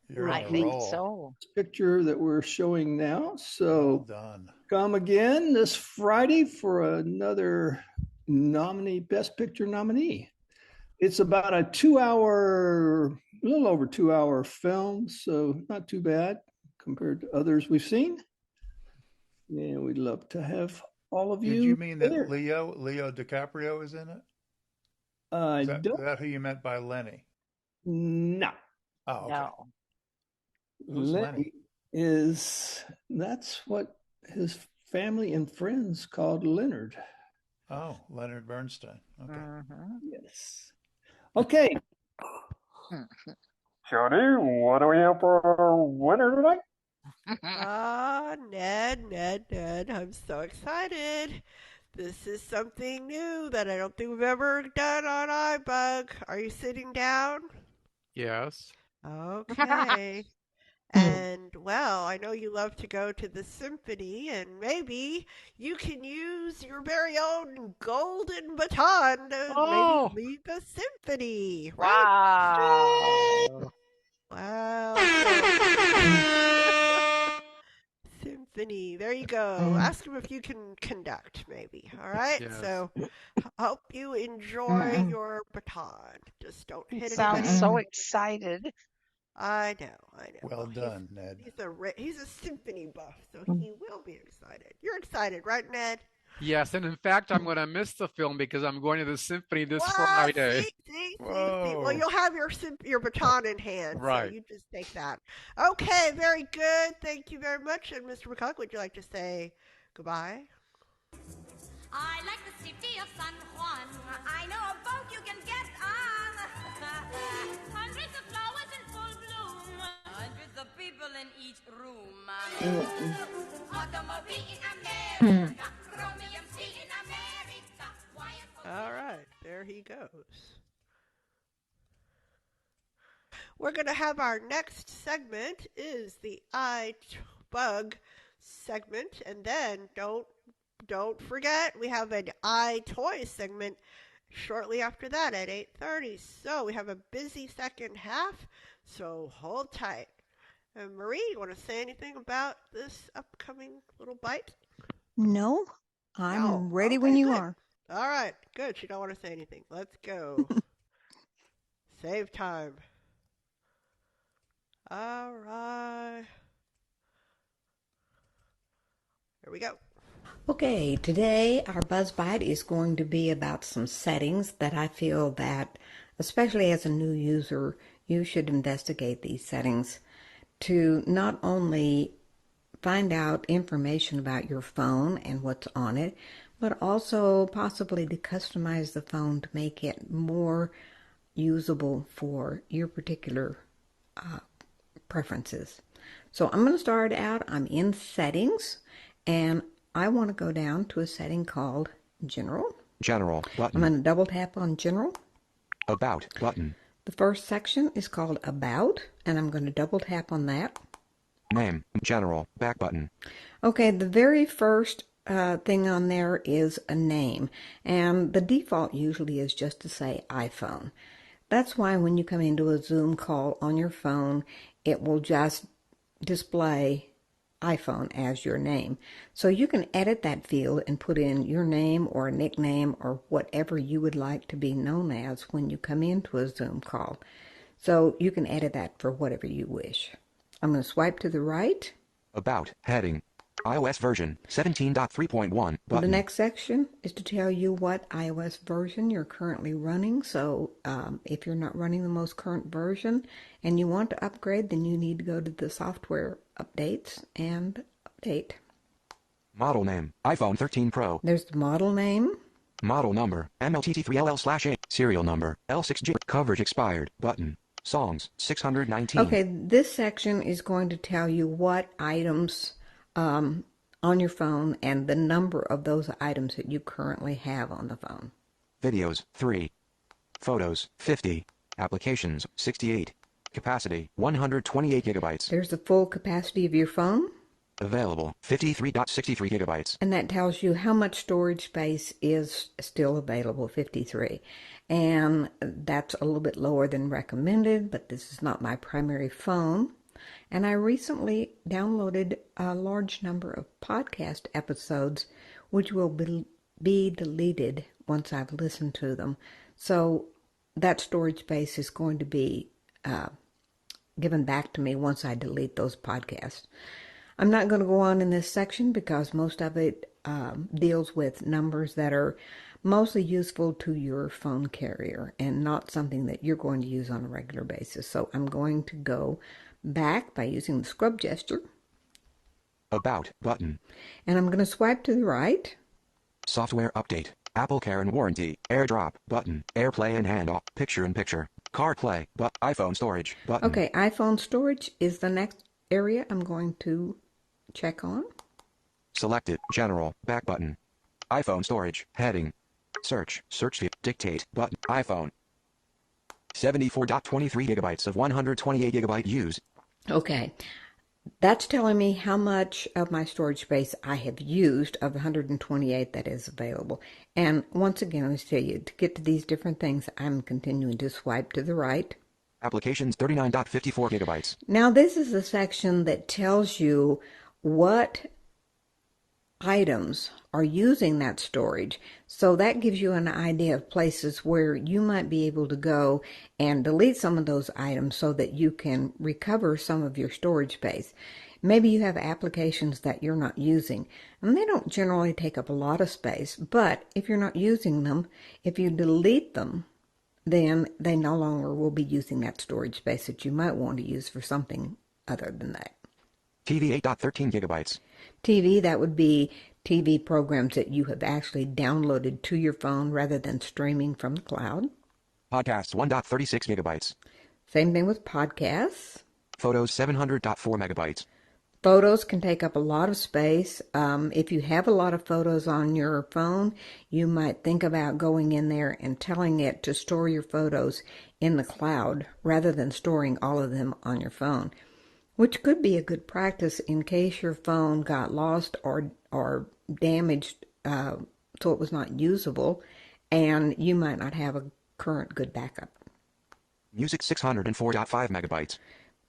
You're I on a think roll. so. Picture that we're showing now. So Well done. come again this Friday for another nominee, Best Picture nominee. It's about a 2 hour, a little over 2 hour film, so not too bad compared to others we've seen. And we'd love to have all of you. Did you mean that there. Leo DiCaprio is in it? I Is don't. that who you meant by Lenny? No. Oh, okay. No. Who's Lenny? That's what his family and friends called Leonard. Oh, Leonard Bernstein. Okay. Yes. Okay. Jody, what do we have for our winner tonight? Ned, I'm so excited. This is something new that I don't think we've ever done on iBUG. Are you sitting down? Yes. Okay. And, well, I know you love to go to the symphony, and maybe you can use your very own golden baton to maybe lead the symphony, right? Wow. Wow. Symphony. There you go. Ask him if you can conduct, maybe. All right? Yes. So, hope you enjoy your baton. Just don't hit Sounds anybody. so excited. I know. Well done, Ned. He's a symphony buff, so he will be excited. You're excited, right, Ned? Yes, and in fact, I'm going to miss the film because I'm going to the symphony this Friday. See. Well, you'll have your baton in hand, Right. so you just take that. Okay, very good. Thank you very much. And Mr. McCullough, would you like to say goodbye? I like the city of San Juan. I know a boat you can get on. Hundreds of flowers in full bloom. Hundreds of people in each room. Automobile in America. Chromium steel in America. All right, there he goes. We're going to have our next segment is the iBUG segment, and then don't forget we have an iToy segment shortly after that at 8:30. So we have a busy second half, so hold tight. And Marie, you want to say anything about this upcoming little bite? No, I'm ready when you are. All right, good. You don't want to say anything. Let's go. Save time. All right. Here we go. Okay, today our Buzz Bite is going to be about some settings that I feel that, especially as a new user, you should investigate these settings to not only find out information about your phone and what's on it, but also possibly to customize the phone to make it more usable for your particular preferences. So I'm going to start out, I'm in settings, and I want to go down to a setting called General. General button. I'm going to double tap on General. About button. The first section is called About, and I'm going to double tap on that. Name, General, back button. Okay, the very first thing on there is a name, and the default usually is just to say iPhone. That's why when you come into a Zoom call on your phone, it will just display iPhone as your name. So you can edit that field and put in your name or a nickname or whatever you would like to be known as when you come into a Zoom call. So you can edit that for whatever you wish. I'm going to swipe to the right. About, heading, iOS version 17.3.1 button. The next section is to tell you what iOS version you're currently running. So if you're not running the most current version and you want to upgrade, then you need to go to the software updates and update. Model name, iPhone 13 Pro. There's the model name. Model number, MLTT3LL/A. Serial number, L6G. Coverage expired, button. Songs, 619. Okay, this section is going to tell you what items on your phone and the number of those items that you currently have on the phone. Videos, 3. Photos, 50. Applications, 68. Capacity, 128 gigabytes. There's the full capacity of your phone. Available, 53.63 gigabytes. And that tells you how much storage space is still available, 53. And that's a little bit lower than recommended, but this is not my primary phone. And I recently downloaded a large number of podcast episodes, which will be deleted once I've listened to them. So that storage space is going to be given back to me once I delete those podcasts. I'm not going to go on in this section because most of it deals with numbers that are mostly useful to your phone carrier and not something that you're going to use on a regular basis. So I'm going to go back by using the scrub gesture. About button. And I'm going to swipe to the right. Software update. Apple Care and Warranty. AirDrop button. AirPlay and handoff. Picture in picture. CarPlay. But iPhone storage button. Okay, iPhone storage is the next area I'm going to check on. Selected. General. Back button. iPhone storage. Heading. Search. Search field. Dictate. Button. iPhone. 74.23 gigabytes of 128 gigabyte use. Okay. That's telling me how much of my storage space I have used of the 128 that is available. And once again, let me tell you, to get to these different things, I'm continuing to swipe to the right. Applications 39.54 gigabytes. Now this is the section that tells you what items are using that storage. So that gives you an idea of places where you might be able to go and delete some of those items so that you can recover some of your storage space. Maybe you have applications that you're not using, and they don't generally take up a lot of space, but if you're not using them, if you delete them, then they no longer will be using that storage space that you might want to use for something other than that. TV 8.13 gigabytes. TV, that would be TV programs that you have actually downloaded to your phone rather than streaming from the cloud. Podcasts 1.36 gigabytes. Same thing with podcasts. Photos 700.4 megabytes. Photos can take up a lot of space. If you have a lot of photos on your phone, you might think about going in there and telling it to store your photos in the cloud rather than storing all of them on your phone, which could be a good practice in case your phone got lost or damaged so it was not usable, and you might not have a current good backup. Music 604.5 megabytes.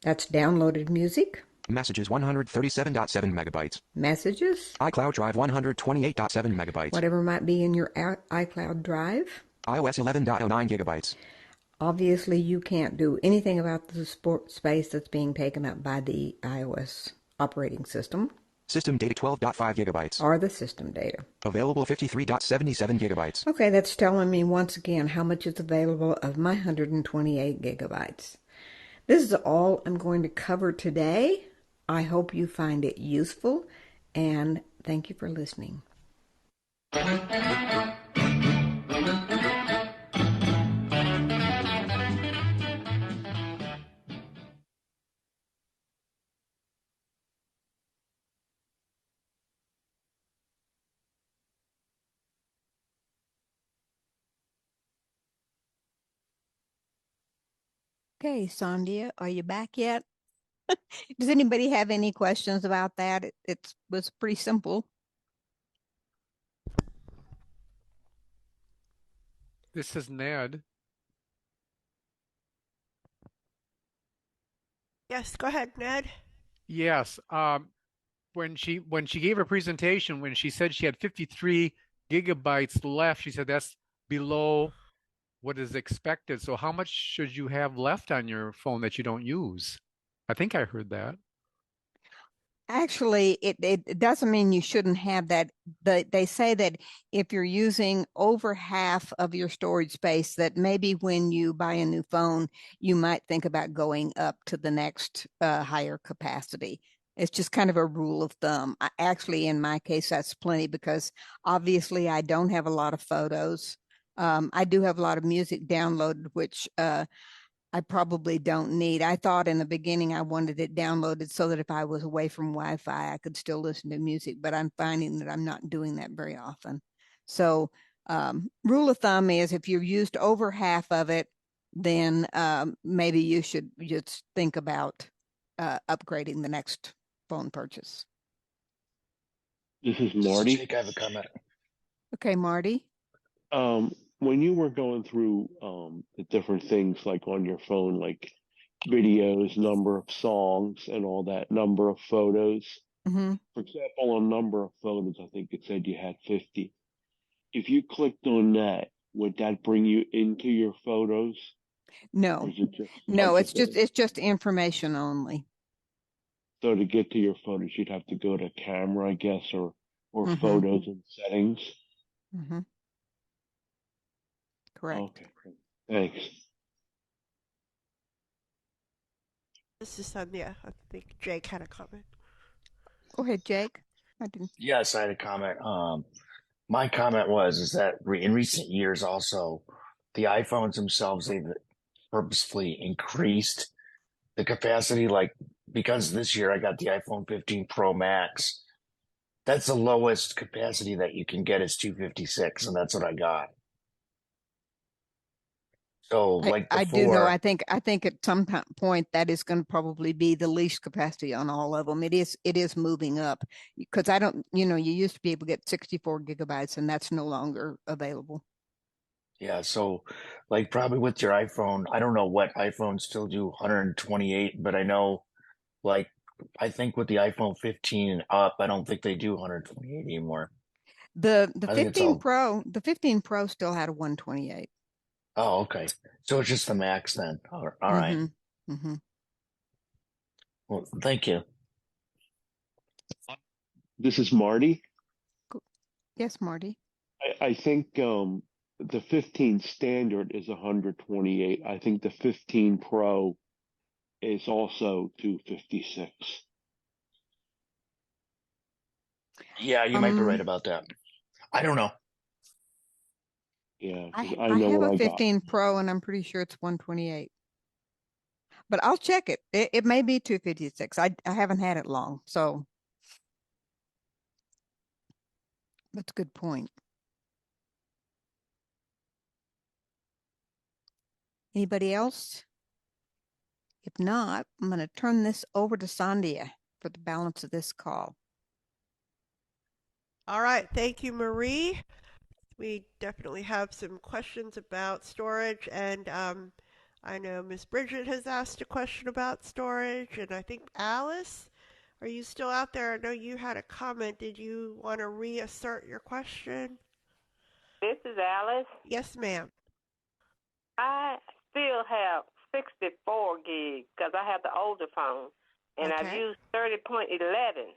That's downloaded music. Messages 137.7 megabytes. Messages. iCloud Drive 128.7 megabytes. Whatever might be in your iCloud Drive. iOS 11.09 gigabytes. Obviously, you can't do anything about the space that's being taken up by the iOS operating system. System data 12.5 gigabytes. Or the system data. Available 53.77 gigabytes. Okay, that's telling me once again how much is available of my 128 gigabytes. This is all I'm going to cover today. I hope you find it useful, and thank you for listening. Okay, Sandhya, are you back yet? Does anybody have any questions about that? It was pretty simple. This is Ned. Yes, go ahead, Ned. Yes. When she gave her presentation, when she said she had 53 gigabytes left, she said that's below what is expected. So how much should you have left on your phone that you don't use? I think I heard that. Actually, it doesn't mean you shouldn't have that. They say that if you're using over half of your storage space, that maybe when you buy a new phone, you might think about going up to the next higher capacity. It's just kind of a rule of thumb. Actually, in my case, that's plenty because obviously I don't have a lot of photos. I do have a lot of music downloaded, which I probably don't need. I thought in the beginning I wanted it downloaded so that if I was away from Wi-Fi, I could still listen to music, but I'm finding that I'm not doing that very often. So rule of thumb is if you've used over half of it, then maybe you should just think about upgrading the next phone purchase. This is Marty. Jake, I have a comment. Okay, Marty. When you were going through the different things like on your phone, like videos, number of songs, and all that, number of photos. Mm-hmm. For example, on number of photos, I think it said you had 50. If you clicked on that, would that bring you into your photos? No, Or is it just no, it's just information only. So to get to your photos, you'd have to go to camera, I guess, or Mm-hmm. photos and settings. Mm-hmm. Correct. Okay, thanks. This is Sandhya. I think Jake had a comment. Go ahead, Jake. Yes, I had a comment. My comment is that in recent years, also the iPhones themselves, they've purposefully increased the capacity. Like because this year I got the iPhone 15 Pro Max. That's the lowest capacity that you can get is 256, and that's what I got. So like before, I do know. I think at some point that is going to probably be the least capacity on all of them. It is moving up because I don't. You used to be able to get 64 gigabytes, and that's no longer available. Yeah, so like probably with your iPhone, I don't know what iPhones still do 128, but I know like I think with the iPhone 15 and up, I don't think they do 128 anymore. The 15 Pro, the 15 Pro still had a 128. Oh, okay. So it's just the Max then. All right. Mm-hmm. Mm-hmm. Well, thank you. This is Marty. Yes, Marty. I think the 15 standard is 128. I think the 15 Pro is also 256. Yeah, you might be right about that. I don't know. Yeah, I know have what a 15 Pro, and I'm pretty sure it's 128. But I'll check it. It may be 256. I haven't had it long, so that's a good point. Anybody else? If not, I'm going to turn this over to Sandhya for the balance of this call. All right. Thank you, Marie. We definitely have some questions about storage, and I know Miss Bridget has asked a question about storage, and I think Alice, are you still out there? I know you had a comment. Did you want to reassert your question? This is Alice. Yes, ma'am. I still have 64 gigs because I have the older phone, and I've used 30.11.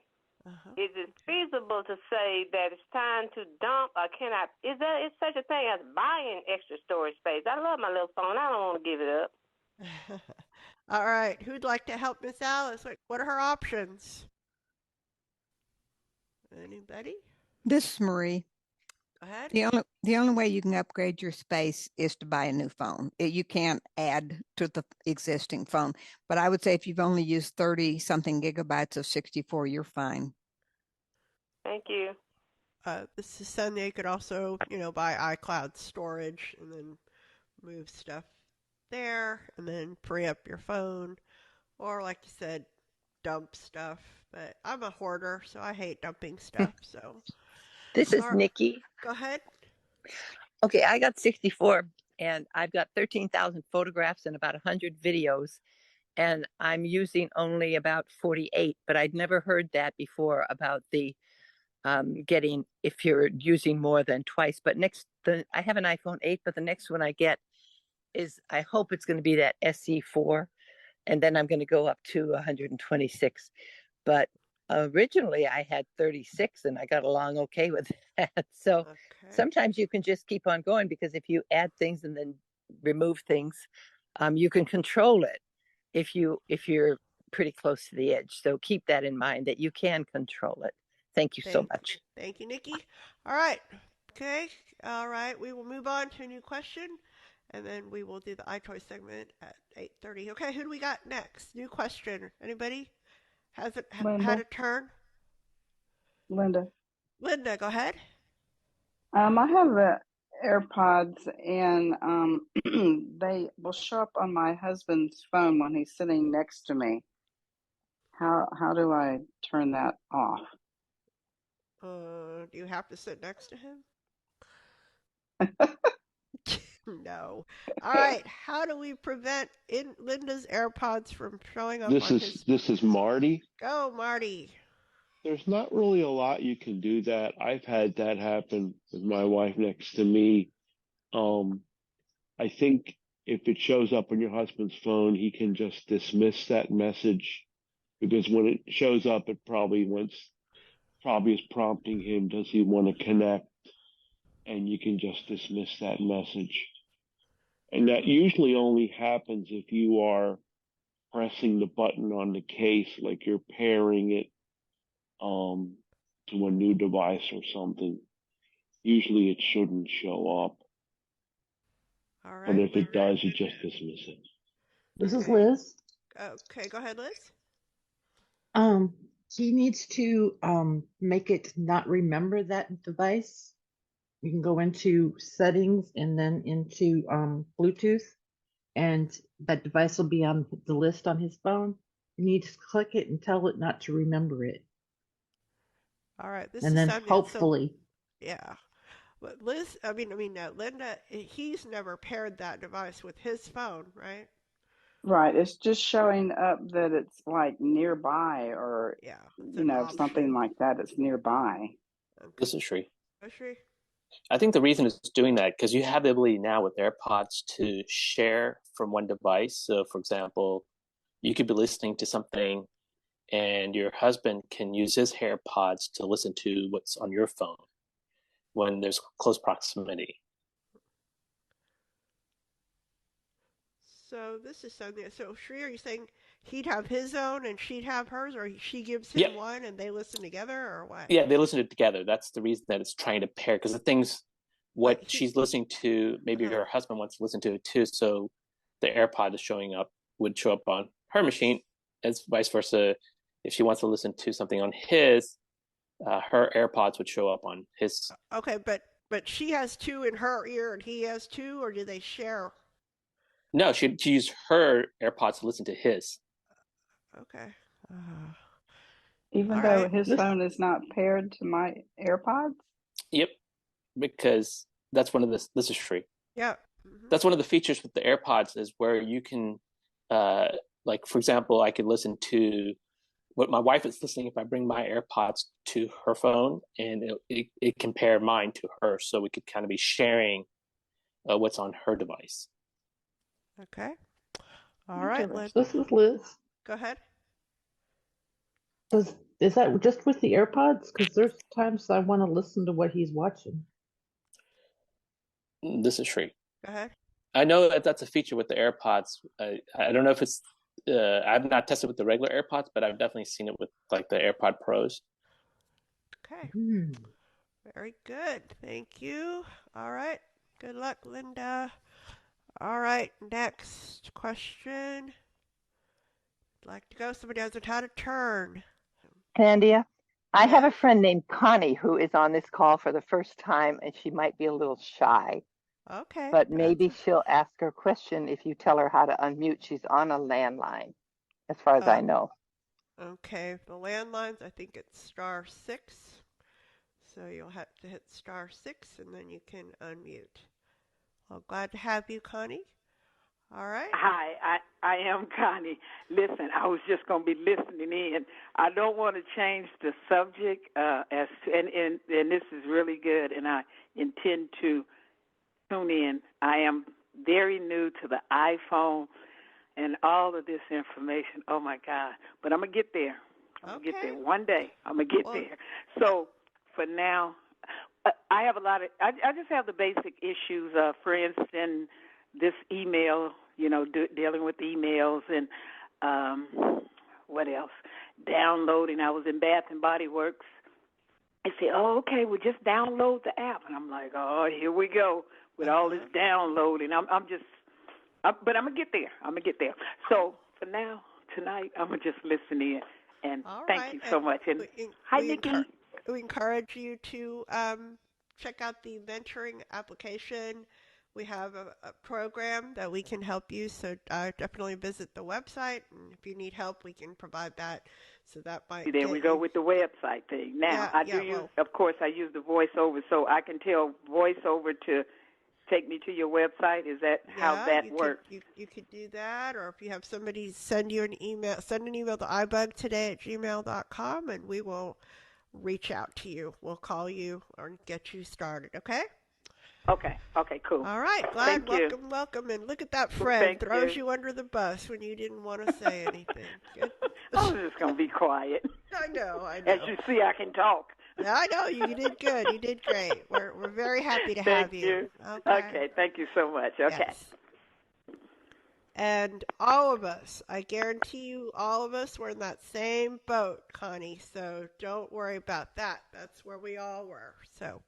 Is it feasible to say that it's time to dump, or can I? Is such a thing as buying extra storage space? I love my little phone. I don't want to give it up. All right. Who'd like to help Miss Alice? What are her options? Anybody? This is Marie. Go ahead. The only way you can upgrade your space is to buy a new phone. You can't add to the existing phone. But I would say if you've only used 30 something gigabytes of 64, you're fine. Thank you. This is Sandhya. You could also, buy iCloud storage and then move stuff there and then free up your phone. Or like you said, dump stuff. But I'm a hoarder, so I hate dumping stuff. So this is Nikki. Go ahead. Okay, I got 64 and I've got 13,000 photographs and about 100 videos. And I'm using only about 48, but I'd never heard that before about the getting if you're using more than twice. But I have an iPhone 8, but the next one I get is, I hope it's going to be that SE4, and then I'm going to go up to 126. But originally I had 36 and I got along okay with that. So sometimes you can just keep on going, because if you add things and then remove things, you can control it if you're pretty close to the edge. So keep that in mind, that you can control it. Thank you so much. Thank you, Nikki. All right. Okay. All right. We will move on to a new question, and then we will do the iChoice segment at 8:30. Okay. Who do we got next? New question. Anybody? Has it had a turn? Linda, go ahead. I have AirPods, and they will show up on my husband's phone when he's sitting next to me. How do I turn that off? Do you have to sit next to him? No. All right. How do we prevent Linda's AirPods from showing up on his? This is Marty. Go, Marty. There's not really a lot you can do that. I've had that happen with my wife next to me. I think if it shows up on your husband's phone, he can just dismiss that message, because when it shows up, it probably is prompting him, does he want to connect? And you can just dismiss that message. And that usually only happens if you are pressing the button on the case, like you're pairing it to a new device or something. Usually it shouldn't show up. All right. But if it does, you just dismiss it. This is Liz. Okay, go ahead, Liz. He needs to make it not remember that device. You can go into settings and then into Bluetooth, and that device will be on the list on his phone. You need to click it and tell it not to remember it. All right. And then hopefully. Yeah. But Linda, he's never paired that device with his phone, right? Right. It's just showing up that it's like nearby, or something like that. It's nearby. This is Sri. Sri? I think the reason it's doing that, because you have the ability now with AirPods to share from one device. So, for example, you could be listening to something and your husband can use his AirPods to listen to what's on your phone when there's close proximity. So this is something. So Sri, are you saying he'd have his own and she'd have hers, or she gives him one and they listen together, or what? Yeah, they listen to it together. That's the reason that it's trying to pair, because the things, what she's listening to, maybe her husband wants to listen to it too. So the AirPod would show up on her machine, as vice versa. If she wants to listen to something on his, her AirPods would show up on his. Okay, but she has two in her ear and he has two, or do they share? No, she used her AirPods to listen to his. Okay. Even though his phone is not paired to my AirPods? Yep, because that's one of the, this is free. Yeah. Mm-hmm. That's one of the features with the AirPods, is where you can, like, for example, I could listen to what my wife is listening if I bring my AirPods to her phone, and it can pair mine to her, so we could kind of be sharing what's on her device. Okay. All right, Liz. This is Liz. Go ahead. Is that just with the AirPods? Because there's times I want to listen to what he's watching. This is Shree. Go ahead. I know that that's a feature with the AirPods. I don't know if it's. I've not tested with the regular AirPods, but I've definitely seen it with like the AirPod Pros. Okay. Very good. Thank you. All right. Good luck, Linda. All right. Next question. I'd like to go. Somebody hasn't had a turn. Sandhya, I have a friend named Connie who is on this call for the first time, and she might be a little shy. Okay. But maybe she'll ask her question if you tell her how to unmute. She's on a landline, as far as I know. Okay. The landlines, I think it's *6. So you'll have to hit *6, and then you can unmute. Well, glad to have you, Connie. All right. Hi, I am Connie. Listen, I was just going to be listening in. I don't want to change the subject, and this is really good, and I intend to tune in. I am very new to the iPhone and all of this information. Oh, my God. But I'm going to get there. I'm going to get there one day. I'm going to get there. So for now, I have a lot of – I just have the basic issues. For instance, this email, dealing with emails and what else? Downloading. I was in Bath and Body Works. I said, oh, okay, well, just download the app. And I'm like, oh, here we go with all this downloading. But I'm going to get there. I'm going to get there. So for now, tonight, I'm going to just listen in. And thank you so much. And hi, Nikki. We encourage you to check out the mentoring application. We have a program that we can help you, so definitely visit the website. And if you need help, we can provide that. So that might. There we go with the website thing. Now, of course, I use the voiceover, so I can tell voiceover to take me to your website. Is that how that works? You could do that, or if you have somebody send you an email, send an email to ibugtoday@gmail.com, and we will reach out to you. We'll call you or get you started, okay? Okay, cool. All right, glad, welcome. And look at that friend, throws you under the bus when you didn't want to say anything. Good. I'm just going to be quiet. I know. As you see, I can talk. I know, you did good. You did great. We're very happy to have you. Okay, thank you so much. Okay. Yes. And all of us, I guarantee you, all of us were in that same boat, Connie. So don't worry about that. That's where we all were. So,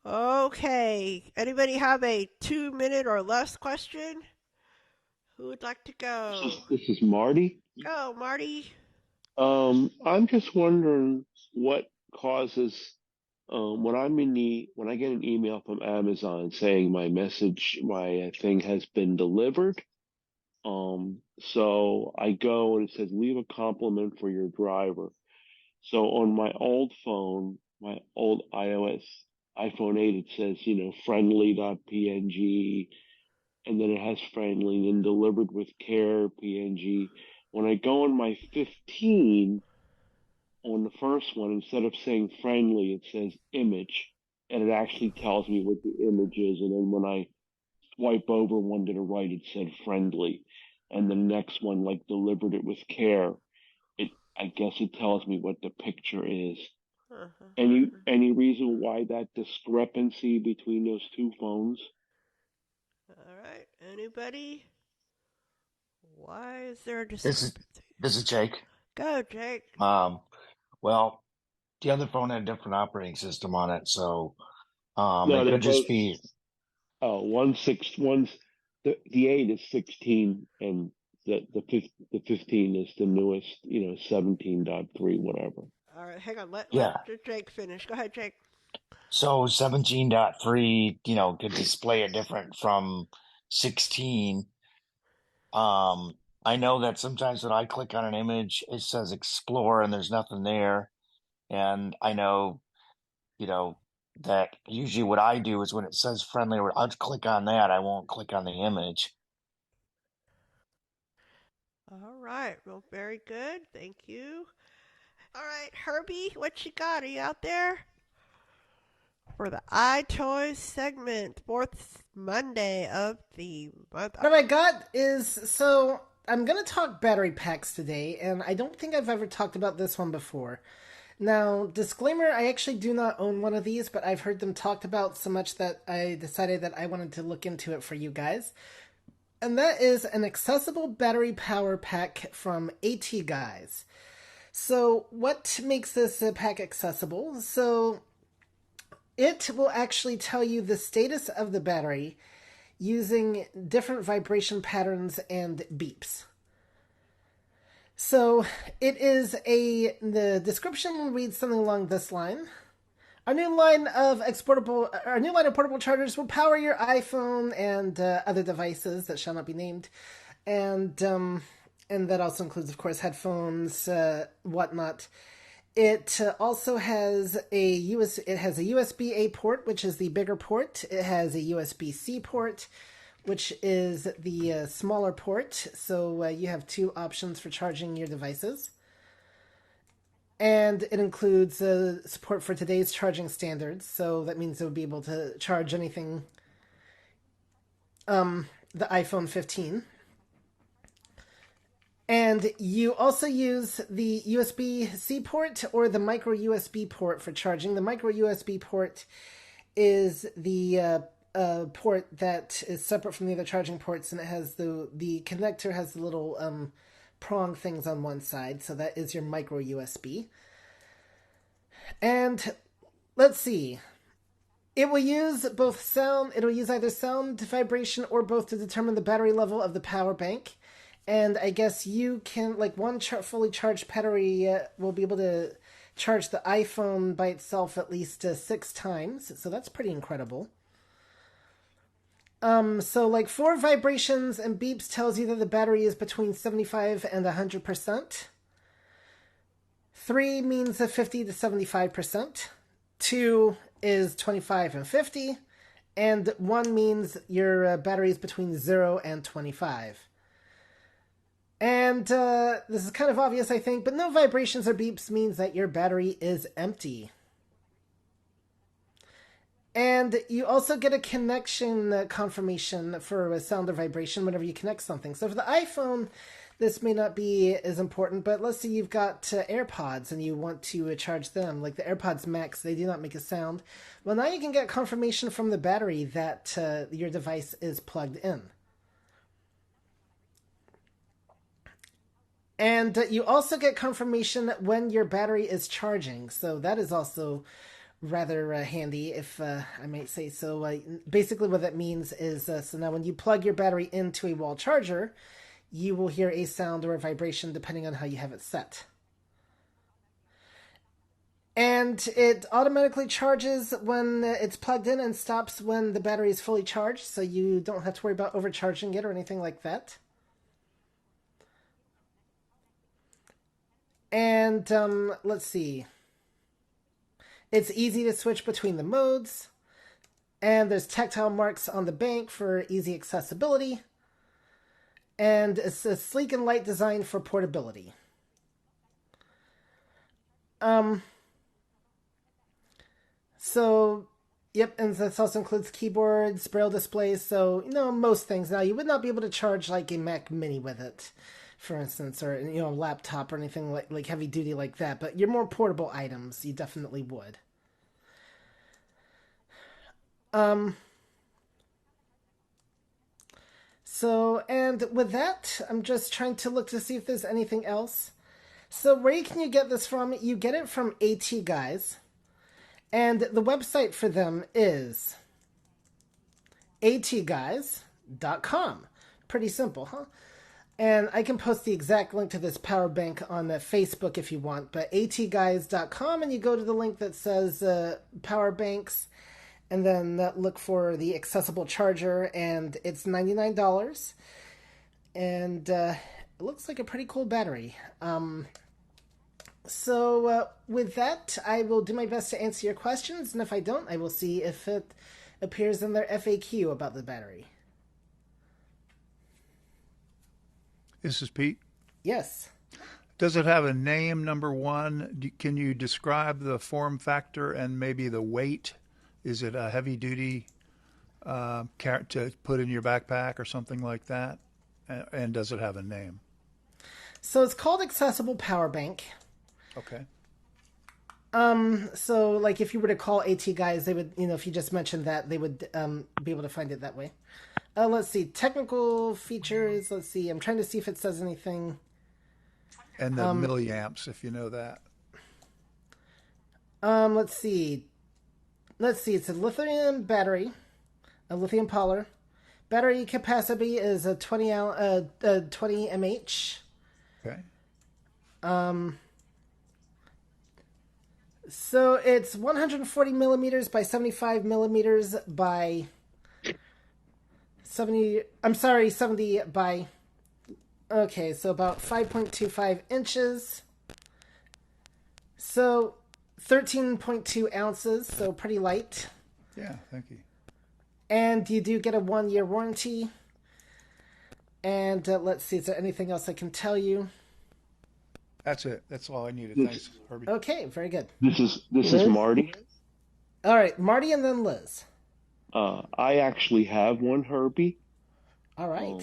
okay. Anybody have a 2-minute or less question? Who would like to go? This is Marty. Go, Marty. I'm just wondering what causes when I get an email from Amazon saying my thing has been delivered. So I go and it says leave a compliment for your driver. So on my old phone, my old iOS iPhone 8, it says, friendly.png, and then it has friendly, then delivered with care PNG. When I go on my 15, on the first one, instead of saying friendly, it says image, and it actually tells me what the image is. And then when I swipe over one to the right, it said friendly. And the next one, like delivered it with care, I guess it tells me what the picture is. Any reason why that discrepancy between those two phones? All right. Anybody? Why is there a discrepancy? This is Jake. Go, Jake. Well, the other phone had a different operating system on it, so No, it could just be. Oh, the 8 is 16, and the 15 is the newest, 17.3, whatever. All right, hang on. Let Jake finish. Go ahead, Jake. So 17.3, could display it different from 16. I know that sometimes when I click on an image, it says explore and there's nothing there. And I know, that usually what I do is when it says friendly, I'll just click on that. I won't click on the image. All right. Well, very good. Thank you. All right, Herbie, what you got? Are you out there? for the iToys segment, fourth Monday of the month. What I got is, so I'm going to talk battery packs today, and I don't think I've ever talked about this one before. Now, disclaimer, I actually do not own one of these, but I've heard them talked about so much that I decided that I wanted to look into it for you guys. And that is an accessible battery power pack from AT Guys. So, what makes this pack accessible? So, it will actually tell you the status of the battery using different vibration patterns and beeps. So the description will read something along this line. Our new line of portable chargers will power your iPhone and other devices that shall not be named, and that also includes, of course, headphones, whatnot. It also has a USB-A port, which is the bigger port. It has a USB-C port, which is the smaller port. So you have two options for charging your devices. And it includes support for today's charging standards. So that means it would be able to charge anything, the iPhone 15. And you also use the USB-C port or the micro USB port for charging. The micro USB port is the port that is separate from the other charging ports, and it has the connector has the little prong things on one side, so that is your micro USB. And let's see. It will use both sound. It'll use either sound, vibration, or both to determine the battery level of the power bank. And I guess you can, like, one fully charged battery will be able to charge the iPhone by itself at least 6 times. So that's pretty incredible. So like 4 vibrations and beeps tells you that the battery is between 75 and 100%. 3 means 50 to 75%. 2 is 25 and 50. And 1 means your battery is between 0 and 25. And this is kind of obvious, I think, but no vibrations or beeps means that your battery is empty. And you also get a connection confirmation for a sound or vibration whenever you connect something. So for the iPhone, this may not be as important, but let's say you've got AirPods and you want to charge them. Like the AirPods Max, they do not make a sound. Well, now you can get confirmation from the battery that your device is plugged in. And you also get confirmation when your battery is charging. So that is also rather handy, if I might say so. Basically what that means is, so now when you plug your battery into a wall charger, you will hear a sound or a vibration depending on how you have it set. And it automatically charges when it's plugged in and stops when the battery is fully charged, so you don't have to worry about overcharging it or anything like that. And let's see. It's easy to switch between the modes. And there's tactile marks on the bank for easy accessibility. And it's a sleek and light design for portability. So, yep, and this also includes keyboards, braille displays, so, most things. Now, you would not be able to charge, like, a Mac Mini with it, for instance, or, a laptop or anything like heavy duty like that, but your more portable items, you definitely would. So, and with that, I'm just trying to look to see if there's anything else. So, where can you get this from? You get it from AT Guys. And the website for them is atguys.com. Pretty simple, huh? And I can post the exact link to this power bank on Facebook if you want, but atguys.com, and you go to the link that says power banks, and then look for the accessible charger, and it's $99. And it looks like a pretty cool battery. So with that, I will do my best to answer your questions, and if I don't, I will see if it appears in their FAQ about the battery. This is Pete. Yes. Does it have a name, number one? Can you describe the form factor and maybe the weight Is it a heavy duty to put in your backpack or something like that? And does it have a name? So it's called Accessible Power Bank. Okay. So like if you were to call AT guys, they would, if you just mentioned that, they would be able to find it that way. Let's see, technical features. Let's see, I'm trying to see if it says anything. And the milliamps, if you know that. Let's see. It's a lithium battery, a lithium polymer. Battery capacity is a 20 mAh. Okay. So it's 140 millimeters by 75 millimeters by 70. I'm sorry, 70 by. Okay, so about 5.25 inches. So 13.2 ounces, so pretty light. Yeah, thank you. And you do get a 1-year warranty. And let's see, is there anything else I can tell you? That's it. That's all I needed. Thanks, Herbie. Okay, very good. This is Marty. All right, Marty and then Liz. I actually have one, Herbie. All right.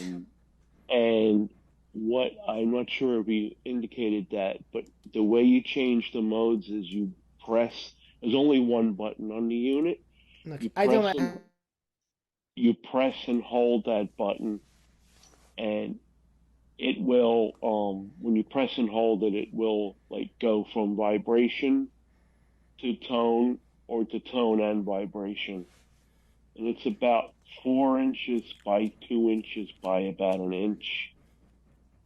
And what I'm not sure if he indicated that, but the way you change the modes is you press. There's only one button on the unit. Okay. You press and hold that button, and it will. When you press and hold it, it will like go from vibration to tone, or to tone and vibration. And it's about 4 inches by 2 inches by about an inch.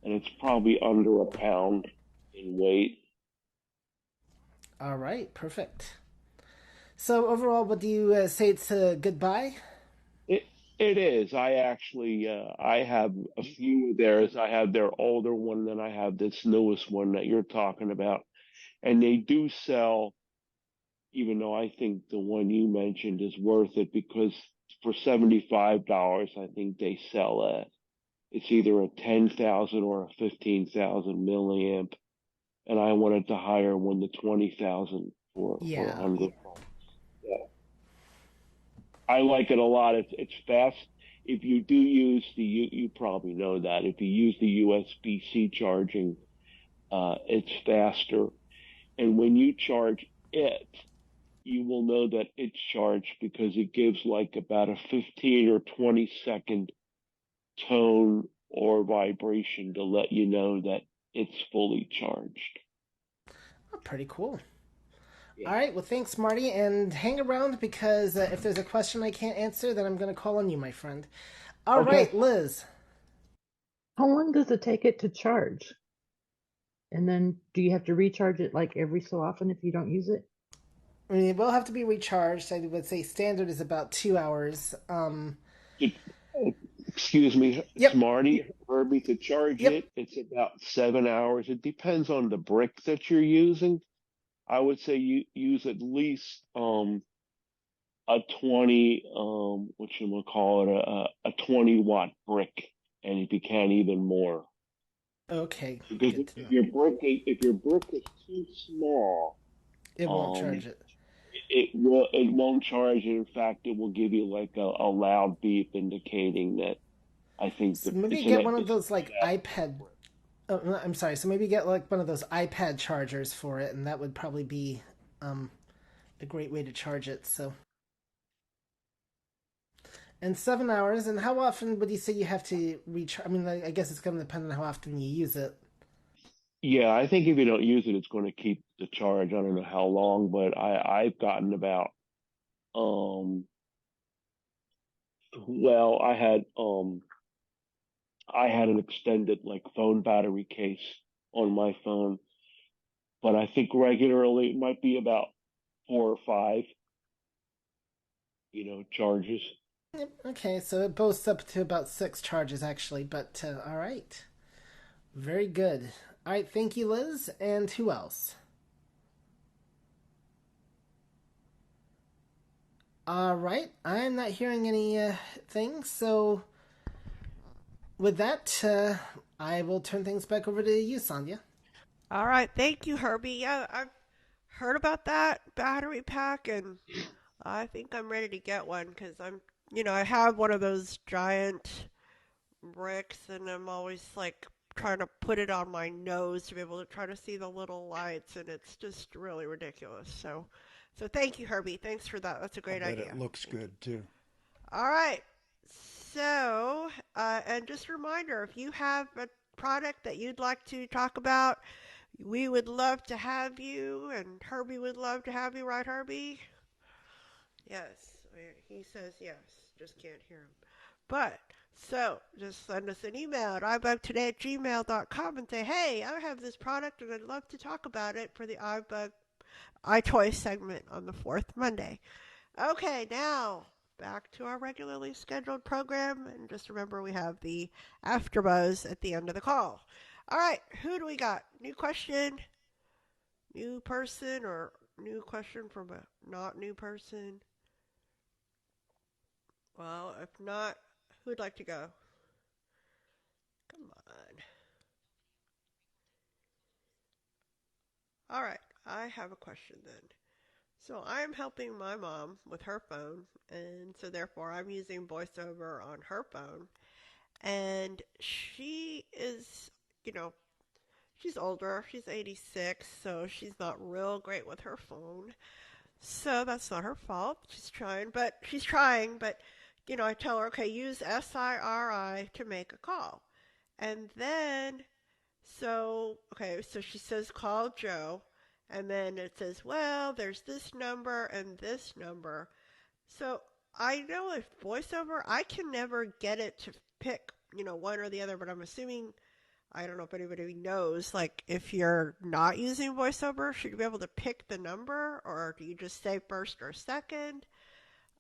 And it's probably under a pound in weight. All right, perfect. So overall, what do you say it's a goodbye? It is. I actually, I have a few of theirs. I have their older one, then I have this newest one that you're talking about. And they do sell, even though I think the one you mentioned is worth it, because for $75, I think they sell it's either a 10,000 or a 15,000 milliamp, and I wanted to hire one the 20,000 for 100. Yeah. I like it a lot. It's fast. If you do use you probably know that if you use the USB-C charging, it's faster. And when you charge it, you will know that it's charged because it gives like about a 15 or 20 second tone or vibration to let you know that it's fully charged. Oh, pretty cool. All right, well, thanks, Marty, and hang around because if there's a question I can't answer, then I'm going to call on you, my friend. All right, Liz. How long does it take it to charge? And then do you have to recharge it like every so often if you don't use it? I mean, it will have to be recharged. I would say standard is about 2 hours. Excuse me, it's Marty. Herbie, to charge it, it's about 7 hours. It depends on the brick that you're using. I would say you use at least a 20 a 20-watt brick, and if you can, even more. Okay. Because if your brick is too small, it won't charge it. It won't charge it. In fact, it will give you like a loud beep indicating that I think so maybe get one of those like iPad. Oh, I'm sorry. So maybe get like one of those iPad chargers for it, and that would probably be a great way to charge it. So, and 7 hours. And how often would you say you have to recharge? I mean, I guess it's going to depend on how often you use it. Yeah, I think if you don't use it, it's going to keep the charge. I don't know how long, but I've gotten about well, I had an extended like phone battery case on my phone, but I think regularly it might be about 4 or 5, charges. Okay, so it boasts up to about 6 charges actually, but all right. Very good. All right, thank you, Liz. And who else? All right, I'm not hearing anything, so with that, I will turn things back over to you, Sandhya. All right, thank you, Herbie. Yeah, I've heard about that battery pack, and I think I'm ready to get one because I have one of those giant bricks and I'm always like trying to put it on my nose to be able to try to see the little lights and it's just really ridiculous. So thank you, Herbie. Thanks for that. That's a I great bet idea. it looks good too. All right. So, and just a reminder, if you have a product that you'd like to talk about, we would love to have you, and Herbie would love to have you, right, Herbie? Yes. He says yes. Just can't hear him. But, so, just send us an email at ibugtoday@gmail.com and say, hey, I have this product and I'd love to talk about it for the iBug iToy segment on the fourth Monday. Okay, now back to our regularly scheduled program. And just remember, we have the AfterBuzz at the end of the call. All right, who do we got? New question, new person, or new question from a not new person? Well, if not, who'd like to go? Come on. All right, I have a question then. So I'm helping my mom with her phone, and so therefore I'm using VoiceOver on her phone. And she is, she's older. She's 86, so she's not real great with her phone. So that's not her fault. She's trying, but I tell her, okay, use SIRI to make a call. And then, so she says, call Joe. And then it says, well, there's this number and this number. So I know if VoiceOver, I can never get it to pick, one or the other, but I'm assuming, I don't know if anybody knows, like if you're not using VoiceOver, should you be able to pick the number or do you just say first or second?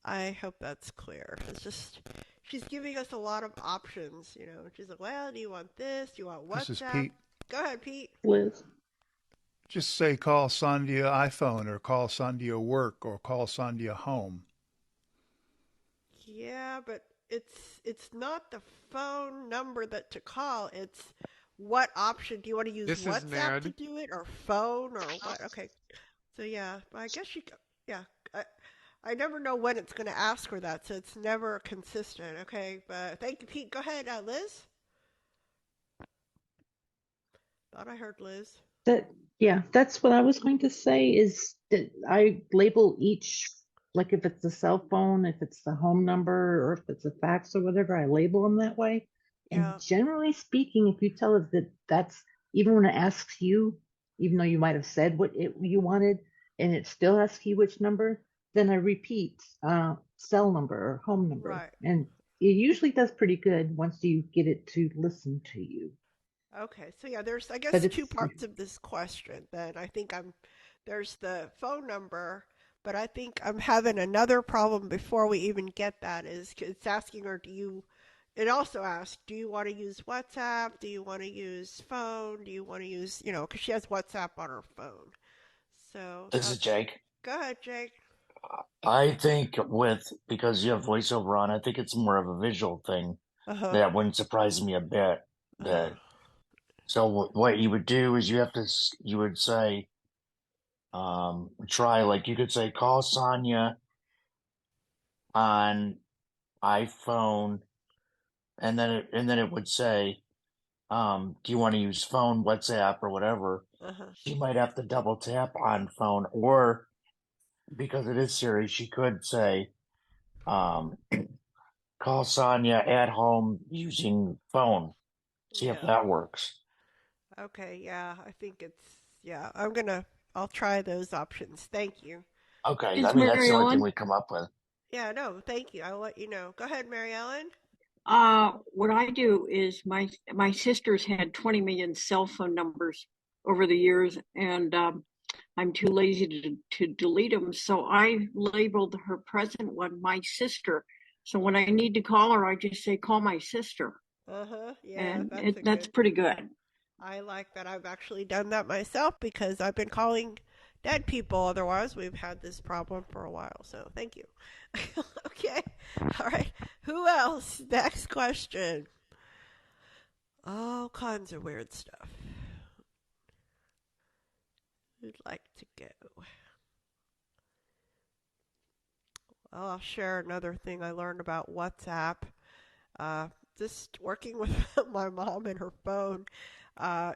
I hope that's clear. It's just, she's giving us a lot of options, She's like, well, do you want this? Do you want WhatsApp? This is Pete. Go ahead, Pete. Liz. Just say call Sandhya iPhone or call Sandhya Work or call Sandhya Home. Yeah, but it's not the phone number that to call. It's what option do you want to use? This is WhatsApp Ned. to do it or phone or what? Okay, so yeah, but I guess yeah. I never know when it's going to ask for that, so it's never consistent. Okay, but thank you, Pete. Go ahead, Liz. Thought I heard Liz. That's what I was going to say is that I label each, like if it's a cell phone, if it's the home number, or if it's a fax or whatever, I label them that way. Yeah. And generally speaking, if you tell it that that's, even when it asks you, even though you might have said what you wanted, and it still asks you which number, then I repeat cell number or home number. Right. And it usually does pretty good once you get it to listen to you. Okay, so yeah, there's I guess two parts of this question. Then I think there's the phone number, but I think I'm having another problem before we even get that. Is it's asking her, it also asks, do you want to use WhatsApp? Do you want to use phone? Do you want to use, because she has WhatsApp on her phone. So this is Jake. Go ahead, Jake. I think because you have VoiceOver on, I think it's more of a visual thing. That wouldn't surprise me a bit. So what you would do is you would say, try, like you could say, call Sonia on iPhone, and then it would say, do you want to use phone, WhatsApp, or whatever? She might have to double tap on phone, or because it is Siri, she could say, call Sonia at home using phone. See if that works. Okay, yeah, I think I'll try those options. Thank you. Okay, that's the only thing we come up with. Yeah, no, thank you. I'll let you know. Go ahead, Mary Ellen. What I do is my sister's had 20 million cell phone numbers over the years, and I'm too lazy to delete them. So I labeled her present one my sister. So when I need to call her, I just say, call my sister. Yeah, and that's pretty good. I like that. I've actually done that myself because I've been calling dead people. Otherwise, we've had this problem for a while. So thank you. Okay. All right. Who else? Next question. All kinds of weird stuff. Who'd like to go? I'll share another thing I learned about WhatsApp. Just working with my mom and her phone.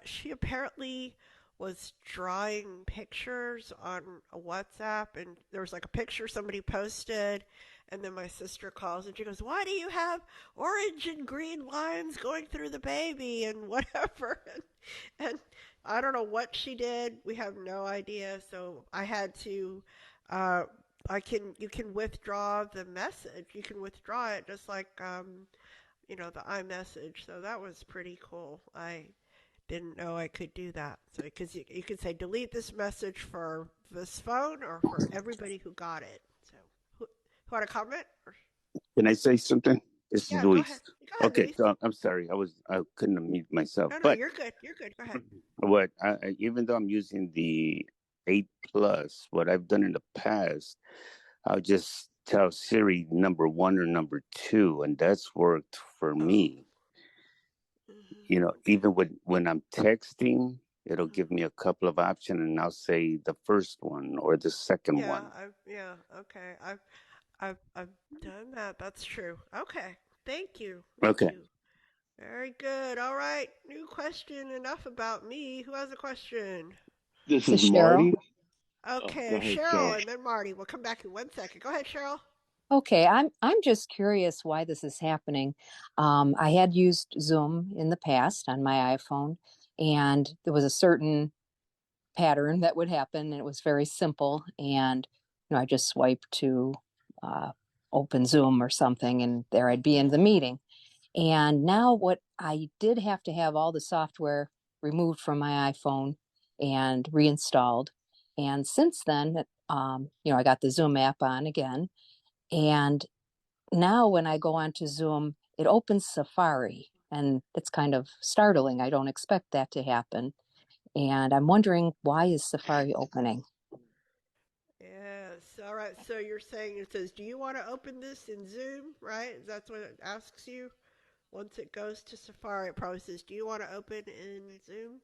She apparently was drawing pictures on a WhatsApp, and there was like a picture somebody posted, and then my sister calls and she goes, "Why do you have orange and green lines going through the baby and whatever?" And I don't know what she did. We have no idea. So I had to. Uh, you can withdraw the message. You can withdraw it just like the iMessage. So that was pretty cool. I didn't know I could do that. So because you could say delete this message for this phone or for everybody who got it. So who want to comment? Can I say something? This is Go Luis. ahead. Go ahead, Okay, Luis. so I'm sorry. I couldn't unmute myself. No, But you're good. You're good. Go ahead. even though I'm using the 8 Plus, what I've done in the past, I'll just tell Siri number 1 or number 2, and that's worked for me. Even when I'm texting, it'll give me a couple of options, and I'll say the first one or the second one. Okay. I've done that. That's true. Okay. Thank you. Okay. You. Very good. All right. New question. Enough about me. Who has a question? This is Marty. Okay, Go ahead, Cheryl, Cheryl. and then Marty. We'll come back in 1 second. Go ahead, Cheryl. Okay, I'm just curious why this is happening. I had used Zoom in the past on my iPhone, and there was a certain pattern that would happen, and it was very simple. And I just swiped to open Zoom or something, and there I'd be in the meeting. And now what I did have to have all the software removed from my iPhone and reinstalled. And since then, I got the Zoom app on again. And now when I go onto Zoom, it opens Safari, and it's kind of startling. I don't expect that to happen. And I'm wondering, why is Safari opening? Yes. All right. So you're saying it says, do you want to open this in Zoom, right? That's what it asks you. Once it goes to Safari, it probably says, do you want to open in Zoom?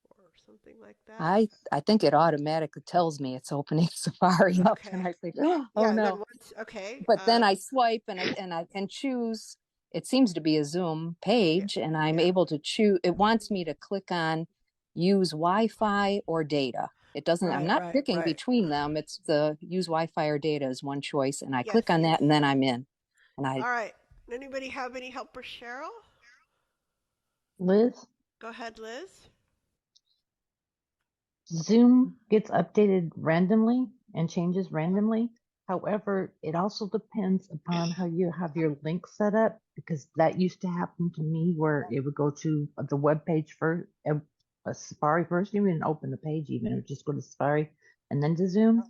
Or something like that. I think it automatically tells me it's opening Safari up, and I think, oh no. Then okay. But then I swipe and I can choose. It seems to be a Zoom page, and I'm able to choose. It wants me to click on use Wi-Fi or data. It doesn't. I'm not picking between them. It's the use Wi-Fi or data is one choice, and I click on that, and then I'm in. And All right. Anybody have any help for Cheryl? Liz? Go ahead, Liz. Zoom gets updated randomly and changes randomly. However, it also depends upon how you have your link set up, because that used to happen to me where it would go to the web page first, a Safari first. You didn't open the page even, it would just go to Safari and then to Zoom.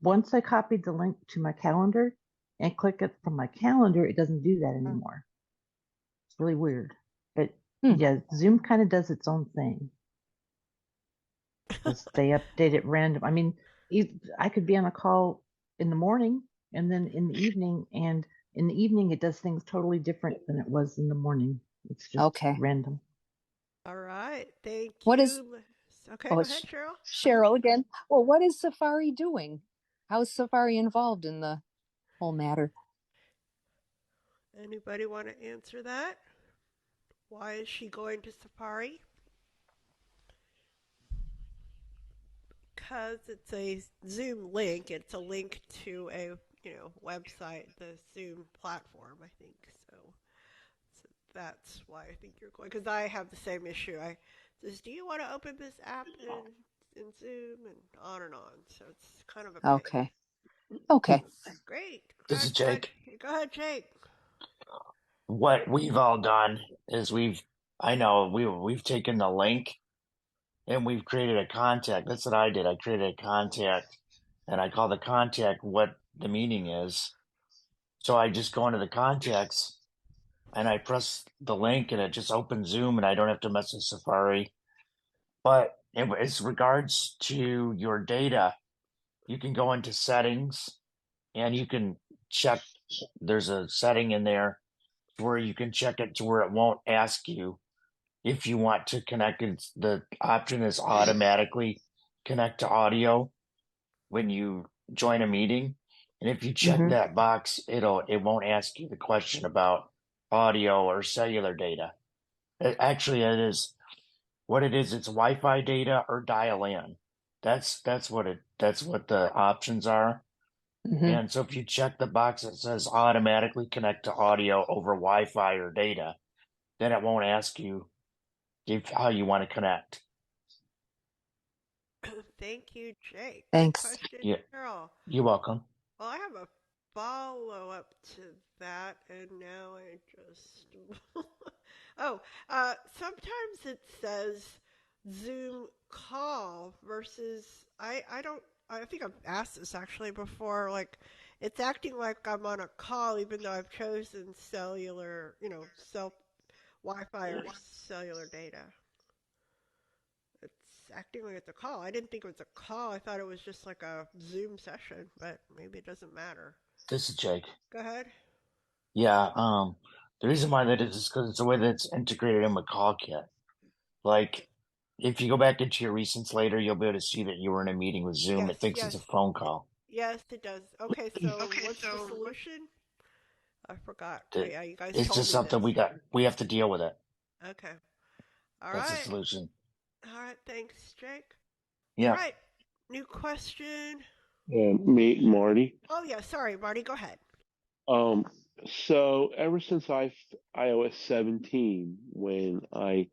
Once I copied the link to my calendar and click it from my calendar, it doesn't do that anymore. It's really weird. But yeah, Zoom kind of does its own thing. They update it random. I mean, I could be on a call in the morning and then in the evening, and in the evening it does things totally different than it was in the morning. It's just random. All right. Thank what you. Is, okay, go ahead, Cheryl. Cheryl again. Well, what is Safari doing? How is Safari involved in the whole matter? Anybody want to answer that? Why is she going to Safari? Because it's a Zoom link. It's a link to a website, the Zoom platform, I think. So that's why I think you're going. Because I have the same issue. I says, do you want to open this app in Zoom, and on and on. So it's kind of a pain. Okay. Great. This is Jake. Go ahead, Jake. What we've all done is we've taken the link and we've created a contact. That's what I did. I created a contact, and I call the contact what the meeting is. So I just go into the contacts and I press the link, and it just opens Zoom, and I don't have to mess with Safari. But as regards to your data, you can go into settings and you can check. There's a setting in there where you can check it to where it won't ask you if you want to connect. The option is automatically connect to audio when you join a meeting. And if you check that box, it won't ask you the question about audio or cellular data. It is what it is. It's Wi-Fi data or dial-in. That's what the options are. And so if you check the box that says automatically connect to audio over Wi-Fi or data, then it won't ask you how you want to connect. Thank you, Jake. Thanks. Good question, Yeah, Carol. you're welcome. Well, I have a follow-up to that, and now I just... sometimes it says Zoom call versus... I think I've asked this actually before, like, it's acting like I'm on a call even though I've chosen cellular, Wi-Fi or cellular data. It's acting like it's a call. I didn't think it was a call. I thought it was just like a Zoom session, but maybe it doesn't matter. This is Jake. Go ahead. Yeah, the reason why that is because it's the way that it's integrated in with CallKit. Like, if you go back into your recents later, you'll be able to see that you were in a meeting with Zoom. It thinks it's a phone call. Yes, it does. Okay, so what's the solution? I forgot. Yeah, you guys told me It's just something we have to deal with it. Okay. All That's right. the solution. All right, thanks, Jake. Yeah. All right, new question. Me, Marty. Oh, yeah, sorry, Marty, go ahead. So ever since iOS 17, when I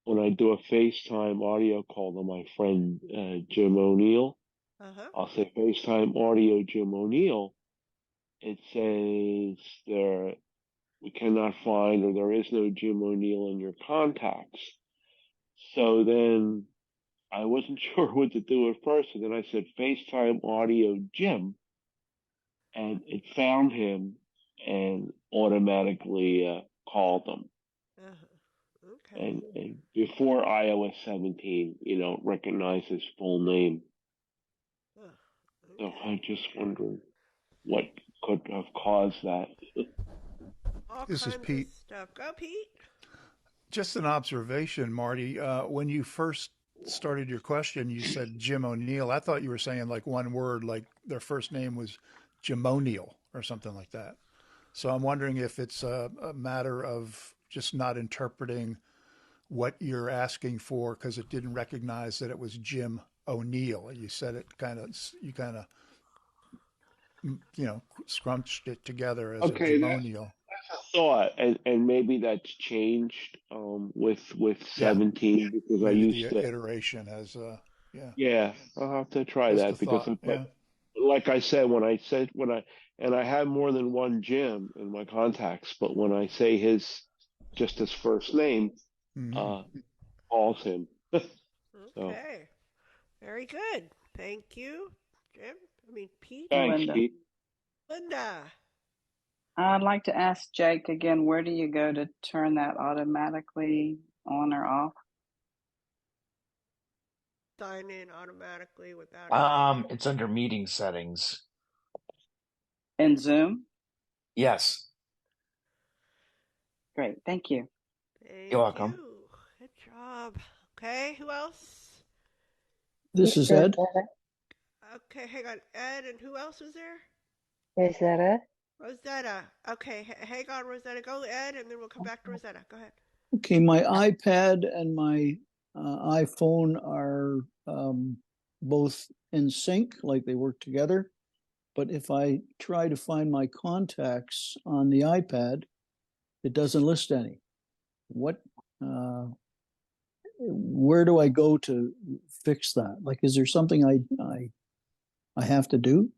do a FaceTime audio call to my friend Jim O'Neill, I'll say FaceTime audio Jim O'Neill. It says we cannot find, or there is no Jim O'Neill in your contacts. So then I wasn't sure what to do at first, and then I said FaceTime audio Jim, and it found him and automatically called him. Okay. And before iOS 17, you don't recognize his full name. So I'm just wondering what could have caused that. This is Pete. Stuff. Go, Pete. Just an observation, Marty. When you first started your question, you said Jim O'Neill. I thought you were saying like one word, like their first name was Jim O'Neill or something like that. So I'm wondering if it's a matter of just not interpreting what you're asking for because it didn't recognize that it was Jim O'Neill. You said it you kind of scrunched it together as a Jim O'Neill. That's a thought, and maybe that's changed with 17 because maybe I used the to iteration has Yeah, I'll have to try Just that a because thought, like I said, and I have more than one Jim in my contacts, but when I say his first name, calls him. Okay. Very good. Thank you, Jim. Pete. Thanks, Linda. Pete. Linda. I'd like to ask Jake again, where do you go to turn that automatically on or off? Sign in automatically without... It's under meeting settings. In Zoom? Yes. Great, thank you. You're welcome. Good job. Okay, who else? This is Ed. Okay, hang on. Ed, and who else was there? Rosetta. Rosetta. Okay, hang on, Rosetta. Go, Ed, and then we'll come back to Rosetta. Go ahead. Okay, my iPad and my iPhone are both in sync, like they work together. But if I try to find my contacts on the iPad, it doesn't list any. Where do I go to fix that? Like, is there something I have to do?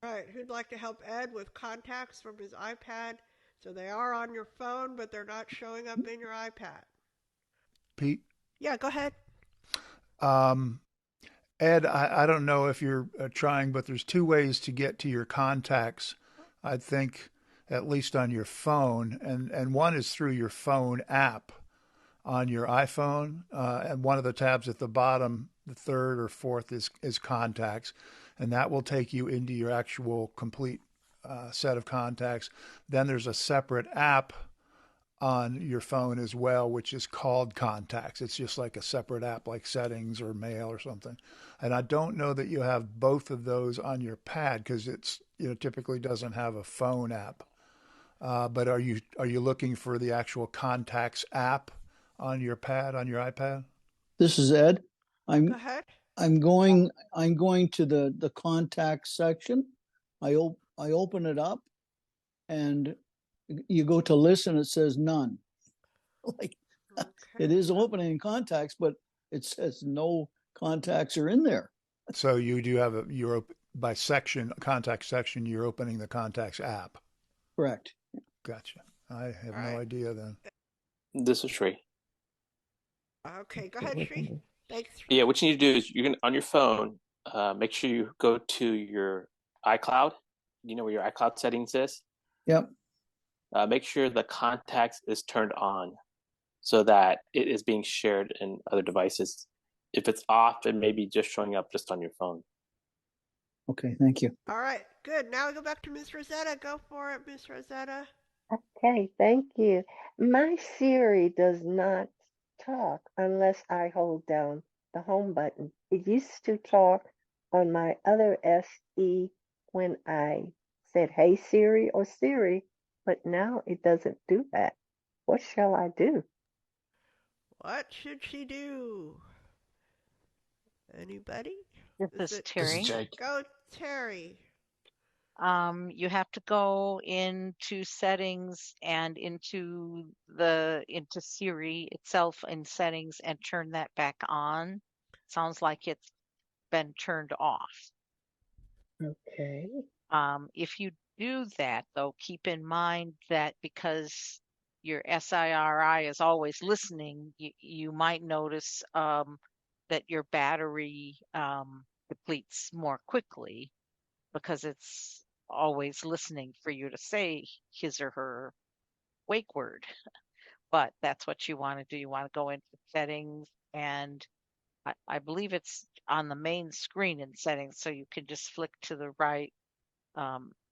Right. Who'd like to help Ed with contacts from his iPad? So they are on your phone, but they're not showing up in your iPad. Pete? Yeah, go ahead. Ed, I don't know if you're trying, but there's two ways to get to your contacts, I think, at least on your phone. And one is through your phone app on your iPhone. And one of the tabs at the bottom, the third or fourth, is contacts. And that will take you into your actual complete set of contacts. Then there's a separate app on your phone as well, which is called Contacts. It's just like a separate app like Settings or Mail or something. And I don't know that you have both of those on your pad because it's typically doesn't have a phone app. But are you looking for the actual Contacts app on your pad on your iPad? This is Ed. Go I'm ahead. I'm going to the contact section. I open it up and you go to listen, it says none. Like it is opening contacts, but it says no contacts are in there. So you do have you're by section, contact section, you're opening the Contacts app. Correct. Gotcha. I have no idea then. This is Shree. Okay, go ahead, Shree. Thanks. Yeah, what you need to do is you're gonna on your phone. Make sure you go to your iCloud. You know where your iCloud settings is. Yep. Make sure the contacts is turned on, so that it is being shared in other devices. If it's off, it may be just showing up just on your phone. Okay, thank you. All right, good. Now we go back to Miss Rosetta. Go for it, Miss Rosetta. Okay, thank you. My Siri does not talk unless I hold down the home button. It used to talk on my other SE when I said, "Hey Siri" or "Siri," but now it doesn't do that. What shall I do? What should she do? Anybody? This is it Terry. Jake. Go, Terry. You have to go into settings and into Siri itself in settings and turn that back on. Sounds like it's been turned off. Okay. If you do that, though, keep in mind that because your SIRI is always listening, you might notice that your battery depletes more quickly because it's always listening for you to say his or her wake word. But that's what you want to do. You want to go into settings, and I believe it's on the main screen in settings, so you can just flick to the right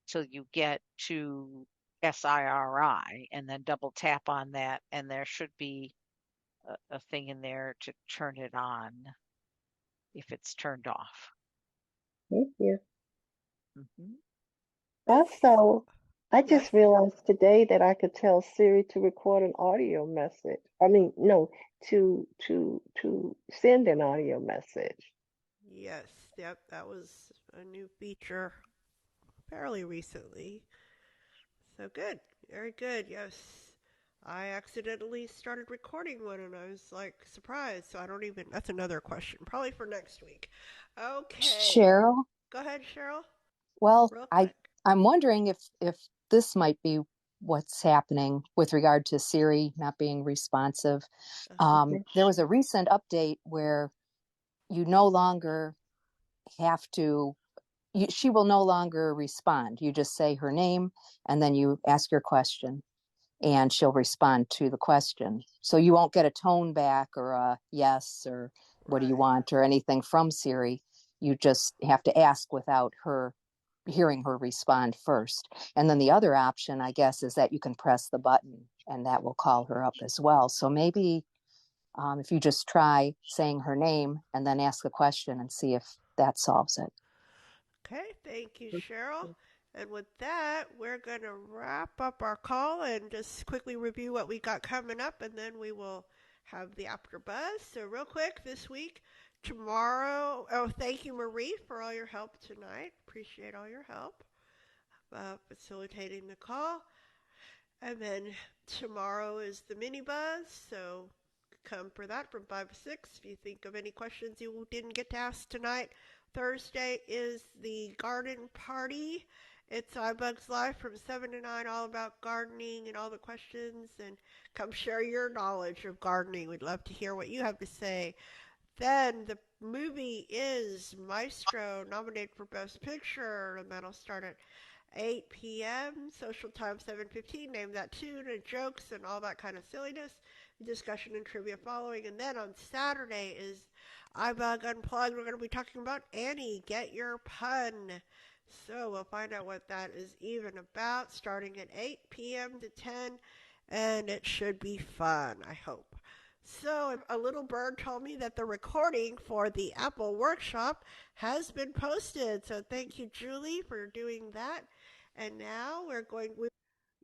till you get to SIRI and then double tap on that, and there should be a thing in there to turn it on if it's turned off. Thank you. Mm-hmm. Also, I just realized today that I could tell Siri to record an audio message. I mean, no, to send an audio message. Yes, yep, that was a new feature fairly recently. So good, very good. Yes, I accidentally started recording one and I was like surprised. So I don't even. That's another question, probably for next week. Okay. Cheryl? Go ahead, Cheryl. Well, Real quick. I'm wondering if this might be what's happening with regard to Siri not being responsive. There was a recent update where you no longer have to, she will no longer respond. You just say her name and then you ask your question and she'll respond to the question. So you won't get a tone back or a yes or what do you want or anything from Siri. You just have to ask without her hearing her respond first. And then the other option, I guess, is that you can press the button and that will call her up as well. So maybe if you just try saying her name and then ask a question and see if that solves it. Okay, thank you, Cheryl. And with that, we're going to wrap up our call and just quickly review what we got coming up, and then we will have the after buzz. So real quick, this week, tomorrow, thank you, Marie, for all your help tonight. Appreciate all your help facilitating the call. And then tomorrow is the mini buzz, so come for that from 5 to 6 if you think of any questions you didn't get to ask tonight. Thursday is the garden party. It's iBUG's Live from 7 to 9, all about gardening and all the questions. And come share your knowledge of gardening. We'd love to hear what you have to say. Then the movie is Maestro, nominated for Best Picture, and that'll start at 8 p.m. Social time 7:15. Name that tune and jokes and all that kind of silliness. Discussion and trivia following. And then on Saturday is iBUG Unplugged. We're going to be talking about Annie, Get Your Pun. So we'll find out what that is even about starting at 8 p.m. to 10. and it should be fun, I hope. So, a little bird told me that the recording for the Apple workshop has been posted. So, thank you, Julie, for doing that. And now we're going with,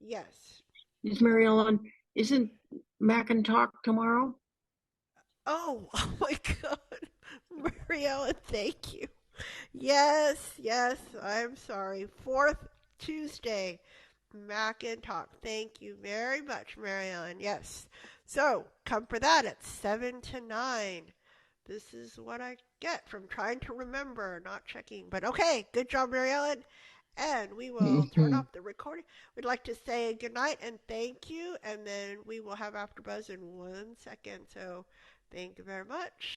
yes. Is Mary Ellen, isn't Mac and Talk tomorrow? Oh, oh my God. Mariella, thank you. Yes, yes, I'm sorry. Fourth Tuesday, Mac and Talk. Thank you very much, Mary Ellen. Yes. So come for that at 7 to 9. This is what I get from trying to remember, not checking. But okay, good job, Mary Ellen. And we will turn off the recording. We'd like to say goodnight and thank you. And then we will have AfterBuzz in 1 second. So thank you very much.